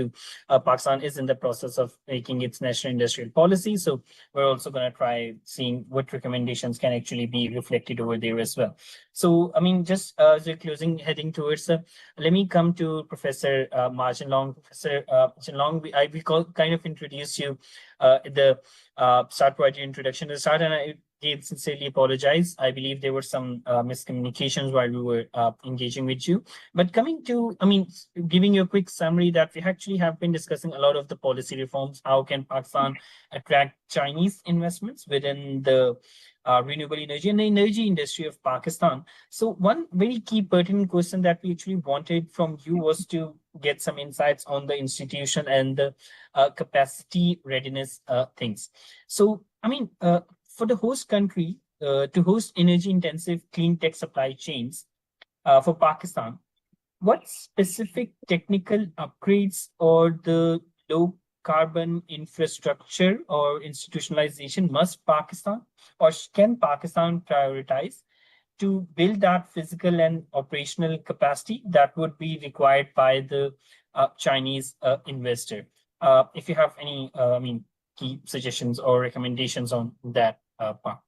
[SPEAKER 1] Pakistan is in the process of making its national industrial policy. So we're also going to try seeing what recommendations can actually be reflected over there as well. So, I mean, just as we're closing, heading towards, let me come to Professor Ma Jinlong. Professor Jinlong, we kind of introduced you at the start, provide your introduction to the start, and I sincerely apologize. I believe there were some miscommunications while we were engaging with you. But coming to, giving you a quick summary that we actually have been discussing a lot of the policy reforms. How can Pakistan attract Chinese investments within the renewable energy and the energy industry of Pakistan? So one very key pertinent question that we actually wanted from you was to get some insights on the institution and the capacity readiness things. So, for the host country to host energy-intensive clean tech supply chains for Pakistan, what specific technical upgrades or the low-carbon infrastructure or institutionalization must Pakistan or can Pakistan prioritize to build that physical and operational capacity that would be required by the Chinese investor? If you have any, key suggestions or recommendations on that part.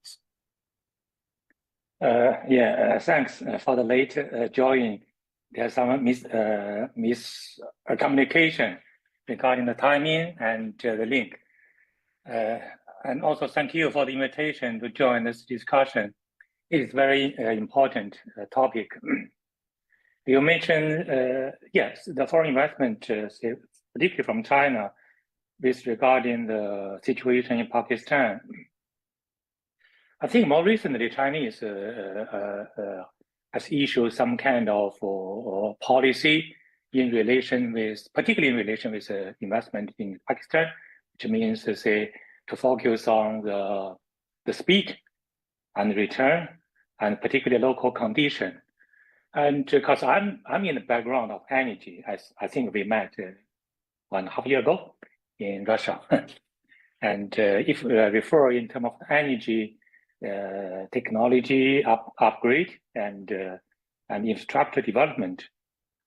[SPEAKER 6] Thanks for the late joining. There's some miscommunication regarding the timing and the link. And also thank you for the invitation to join this discussion. It is very important topic. You mentioned, yes, the foreign investment, particularly from China, with regarding the situation in Pakistan. I think more recently, Chinese has issued some kind of policy in relation with, particularly in relation with investment in Pakistan, which means to say to focus on the speed and return, and particularly local condition. And because I'm in the background of energy, as I think we met 1.5 years ago in Russia. And if we refer in terms of energy technology upgrade and infrastructure development,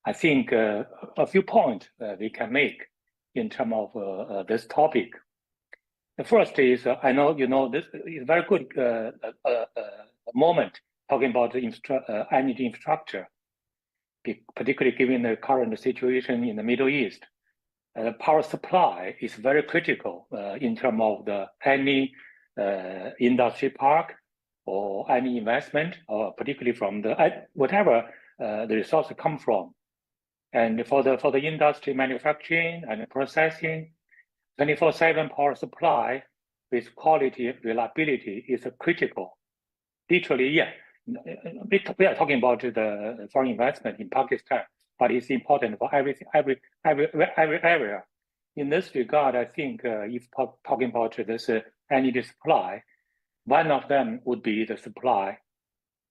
[SPEAKER 6] I think a few points we can make in terms of this topic. The first is, I know you know this is very good moment talking about the energy infrastructure, particularly given the current situation in the Middle East. Power supply is very critical in terms of any industry park or any investment, or particularly from the whatever the resources come from. And for the industry manufacturing and processing, 24/7 power supply with quality reliability is critical. Literally, yeah, we are talking about the foreign investment in Pakistan, but it's important for everything, every area. In this regard, I think if talking about this energy supply, one of them would be the supply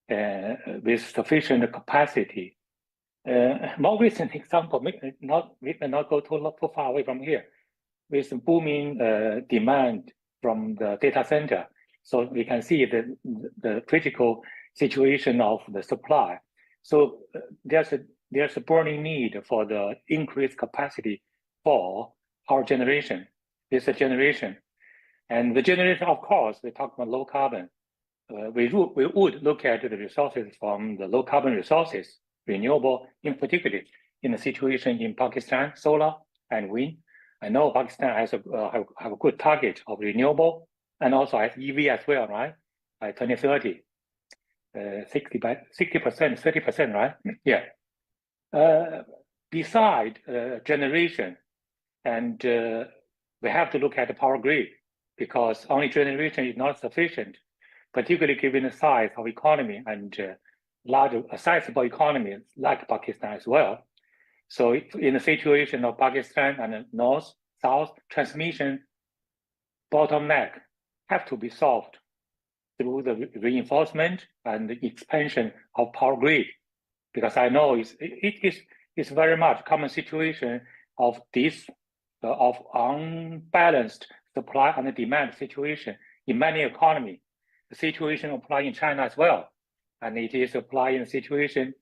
[SPEAKER 6] with sufficient capacity. More recent example, we may not go too far away from here, with booming demand from the data center. So we can see the critical situation of the supply. So there's a burning need for the increased capacity for power generation. There's a generation. And the generation, of course, we talk about low carbon. We would look at the resources from the low carbon resources, renewable in particular, in the situation in Pakistan, solar and wind. I know Pakistan has have a good target of renewable and also has EV as well, right? By 2030, 60%, 30%, right? Yeah. Beside generation, and we have to look at the power grid, because only generation is not sufficient, particularly given the size of economy and large, sizable economy like Pakistan as well. So in the situation of Pakistan and north, south, transmission bottleneck have to be solved through the reinforcement and the expansion of power grid, because I know it's very much common situation of this of unbalanced supply and demand situation in many economies. The situation applies in China as well, and it is applying the situation,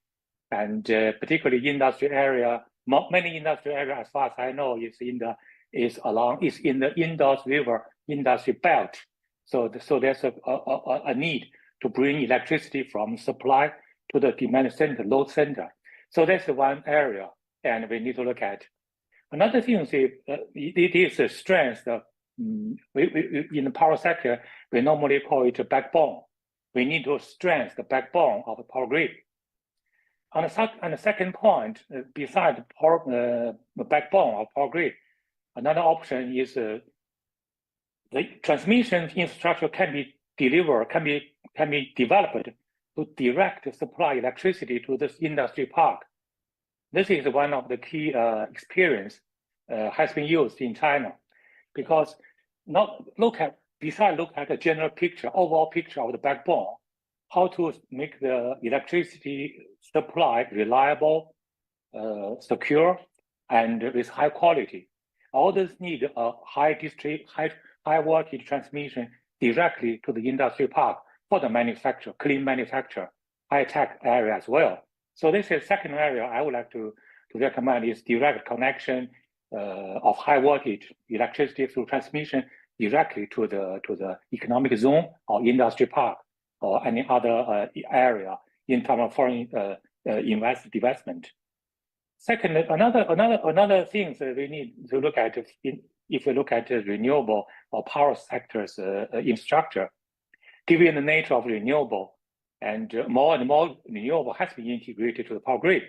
[SPEAKER 6] and particularly industry area. Many industry areas, as far as I know, is in the Indus River industry belt. So there's a need to bring electricity from supply to the demand center, load center. So that's one area, and we need to look at. Another thing is it is a strength of, in the power sector, we normally call it a backbone. We need to strengthen the backbone of the power grid. On the second point, besides the backbone of power grid, another option is the transmission infrastructure can be delivered, can be developed to direct supply electricity to this industry park. This is one of the key experience has been used in China, because besides look at the general picture, overall picture of the backbone, how to make the electricity supply reliable, secure, and with high quality. All this need a high voltage transmission directly to the industry park for the manufacture, clean manufacture, high tech area as well. So this is second area I would like to recommend is direct connection of high voltage electricity through transmission directly to the economic zone or industry park or any other area in terms of foreign investment. Second, another thing that we need to look at if we look at the renewable or power sector's infrastructure, given the nature of renewable, and more renewable has been integrated to the power grid.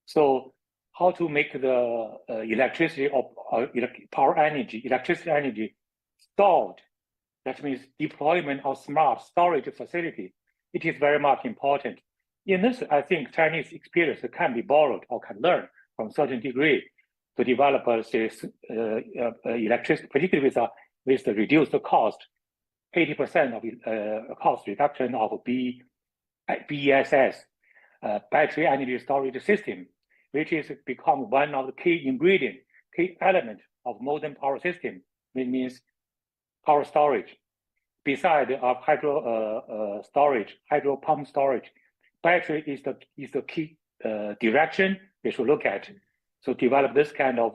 [SPEAKER 6] So how to make the electricity or electricity energy stored? That means deployment of smart storage facility. It is very much important. In this, I think Chinese experience can be borrowed or can learn from certain degree to develop this electricity, particularly with the reduced cost, 80% of cost reduction of BESS, battery energy storage system, which is become one of the key ingredient, key element of modern power system. It means power storage. Besides of storage, hydro pump storage, battery is the key direction we should look at. So develop this kind of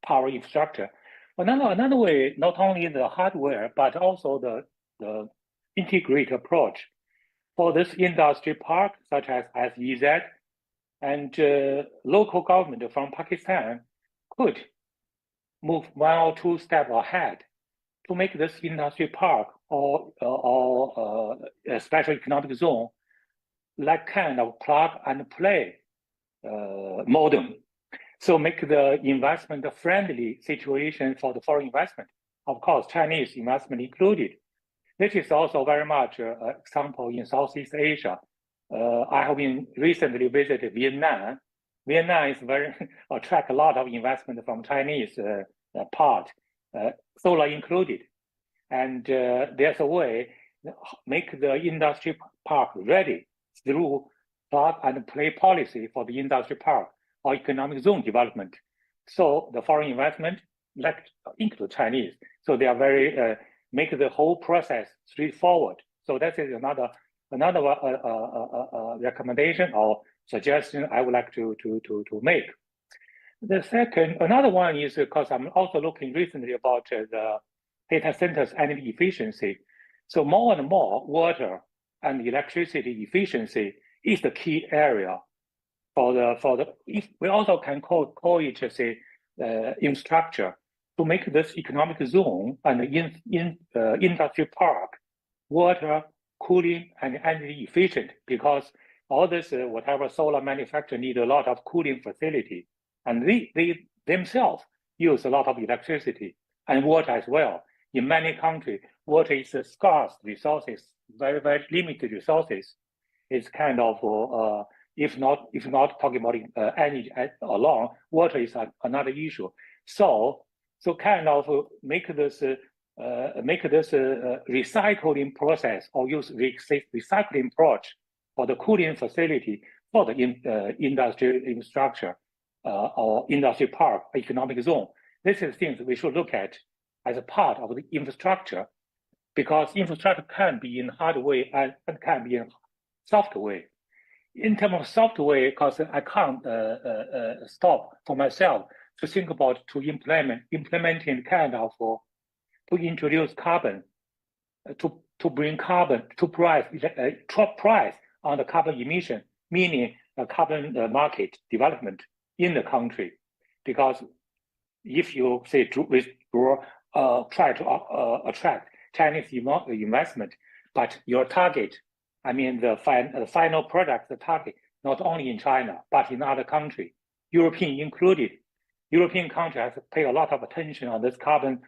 [SPEAKER 6] power infrastructure. Another way, not only the hardware, but also the integrated approach for this industry park, such as SEZ, and local government from Pakistan could move 1 or 2 steps ahead to make this industry park or a special economic zone like kind of plug and play model. So make the investment friendly situation for the foreign investment. Of course, Chinese investment included. This is also very much an example in Southeast Asia. I have been recently visited Vietnam. Vietnam is attract a lot of investment from Chinese part, solar included. And there's a way make the industry park ready through plug and play policy for the industry park or economic zone development. So the foreign investment like include Chinese. So they are very make the whole process straightforward. So that is another recommendation or suggestion I would like to make. The second, another one is because I'm also looking recently about the data centers energy efficiency. So more and more water and electricity efficiency is the key area for the we also can call it say infrastructure to make this economic zone and industry park water, cooling, and energy efficient, because all this whatever solar manufacturer need a lot of cooling facility, and they themselves use a lot of electricity and water as well. In many countries, water is a scarce resources, very, very limited resources. It's kind of if not talking about energy alone, water is another issue. So kind of make this recycling process or use recycling approach for the cooling facility for the industrial infrastructure or industry park, economic zone. This is things we should look at as a part of the infrastructure, because infrastructure can be in hardware and can be in software. In terms of software, because I can't stop for myself to think about implementing kind of to introduce carbon, to bring carbon to price on the carbon emission, meaning a carbon market development in the country. Because if you say to withdraw, try to attract Chinese investment, but your target, I mean the final product, the target, not only in China, but in other countries, European included. European countries have paid a lot of attention on this carbon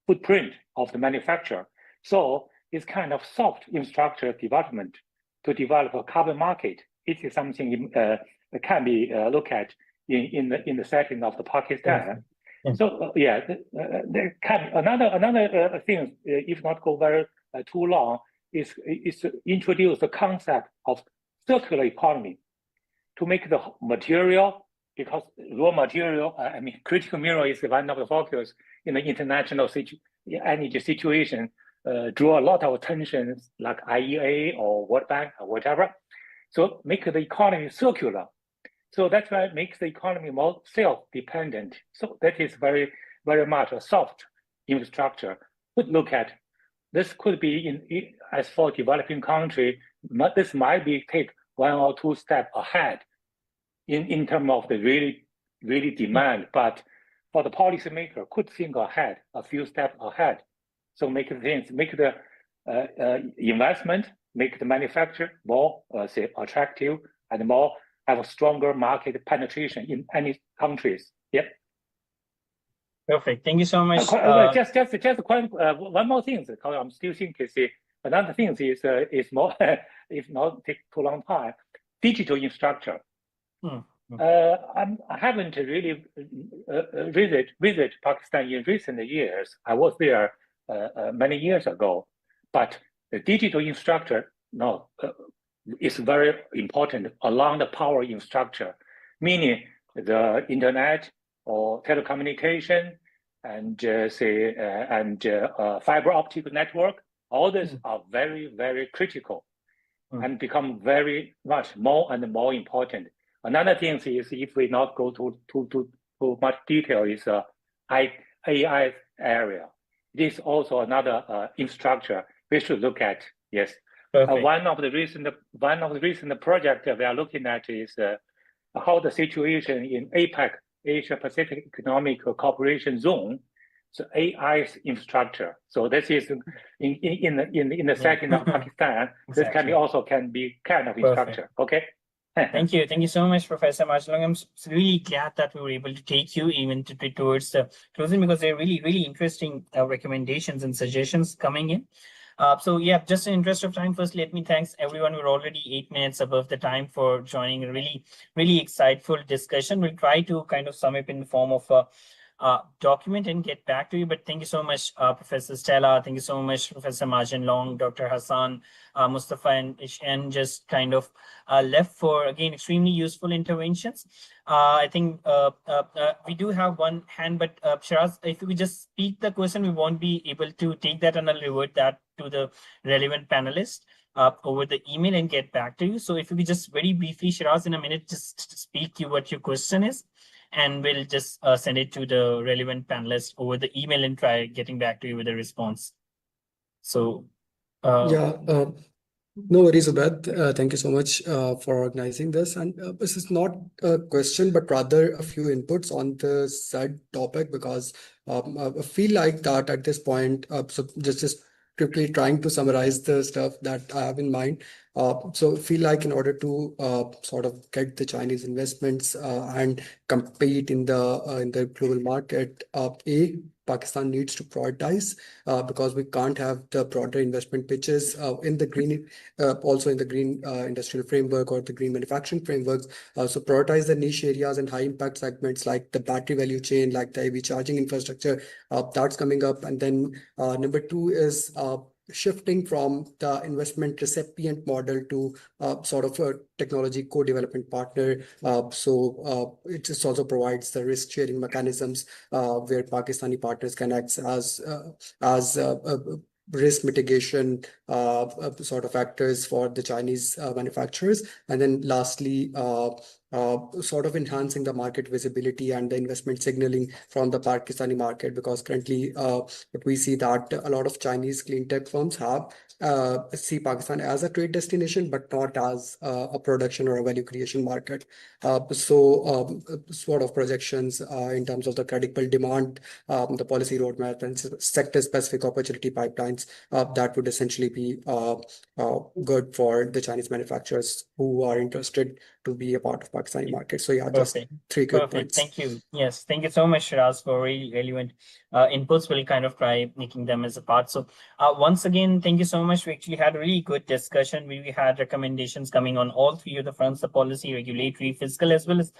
[SPEAKER 6] footprint of the manufacturer. So it's kind of soft infrastructure development to develop a carbon market. It is something that can be looked at in the setting of the Pakistan. Yes. So there can another thing, if not go very too long, is to introduce the concept of circular economy to make the material, because raw material, I mean, critical mineral is one of the focus in the international energy situation, draw a lot of attention, like IEA or World Bank or whatever. So make the economy circular. So that's why it makes the economy more self-dependent. So that is very, very much a soft infrastructure. Could look at. This could be as for developing country, this might be take 1 or 2 steps ahead in terms of the really demand, but for the policymaker could think ahead, a few steps ahead. So make the investment, make the manufacture more say attractive and more have a stronger market penetration in any countries. Yep.
[SPEAKER 1] Perfect. Thank you so much.
[SPEAKER 6] Just one more thing, because I'm still thinking. Another thing is more, if not take too long time, digital infrastructure. I haven't really visit Pakistan in recent years. I was there many years ago, but the digital infrastructure is very important along the power infrastructure, meaning the internet or telecommunication, and fiber optic network. All these are very, very critical and become very much more and more important. Another thing is, if we not go to much detail, is AI area. This is also another infrastructure we should look at. Yes. One of the recent project we are looking at is how the situation in APEC, Asia Pacific Economic Cooperation Zone, so AI's infrastructure. So this is in the setting of Pakistan. This can be kind of infrastructure. Okay.
[SPEAKER 1] Thank you so much, Professor Marjan. I'm really glad that we were able to take you even towards the closing, because they're really interesting recommendations and suggestions coming in. So yeah, just in interest of time, first let me thank everyone. We're already 8 minutes above the time for joining a really insightful discussion. We'll try to kind of sum up in the form of a document and get back to you. But thank you so much, Professor Stella. Thank you so much, Professor Marjan Long, Dr. Hassan, Mustafa, and just kind of left for, again, extremely useful interventions. I think we do have one hand, but Shiraz, if we just speak the question, we won't be able to take that, and I'll revert that to the relevant panelist over the email and get back to you. So if you could just very briefly, Shiraz, in a minute, just speak what your question is, and we'll just send it to the relevant panelists over the email and try getting back to you with a response. So
[SPEAKER 7] no worries, Ubaid. Thank you so much for organizing this. And this is not a question, but rather a few inputs on the said topic, because I feel like that at this point, so just quickly trying to summarize the stuff that I have in mind. So I feel like in order to sort of get the Chinese investments and compete in the global market, Pakistan needs to prioritize because we can't have the broader investment pitches in the green, also in the green industrial framework or the green manufacturing frameworks. So prioritize the niche areas and high impact segments like the battery value chain, like the EV charging infrastructure. That's coming up. And then number 2 is shifting from the investment recipient model to sort of a technology co-development partner. So it just also provides the risk sharing mechanisms where Pakistani partners can act as risk mitigation sort of factors for the Chinese manufacturers. And then lastly, sort of enhancing the market visibility and the investment signaling from the Pakistani market, because currently what we see that a lot of Chinese clean tech firms have see Pakistan as a trade destination, but not as a production or a value creation market. So sort of projections in terms of the credible demand, the policy roadmap and sector-specific opportunity pipelines, that would essentially be good for the Chinese manufacturers who are interested to be a part of Pakistani market. So yeah, just 3 good points.
[SPEAKER 1] Thank you. Yes, thank you so much, Shiraz, for really relevant inputs. We'll kind of try making them as a part. So once again, thank you so much. We actually had a really good discussion. We had recommendations coming on all 3 of the fronts: the policy, regulatory, fiscal, as well as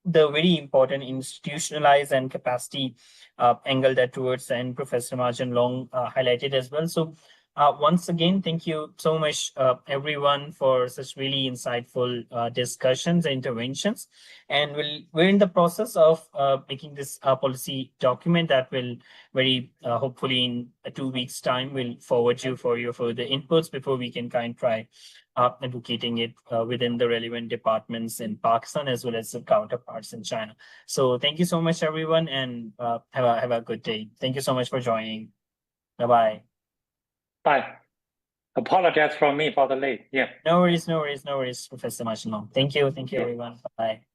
[SPEAKER 1] the very important institutionalized and capacity angle that towards the end Professor Marjan Long highlighted as well. So once again, thank you so much, everyone, for such really insightful discussions and interventions. And we're in the process of making this policy document that will very hopefully in 2 weeks' time we'll forward you for your further inputs before we can kind of try advocating it within the relevant departments in Pakistan as well as the counterparts in China. So thank you so much, everyone, and have a good day. Thank you so much for joining. Bye-bye.
[SPEAKER 6] Bye. Apologize from me for the late. Yeah.
[SPEAKER 1] No worries, Professor Marjan Long. Thank you, everyone. Bye.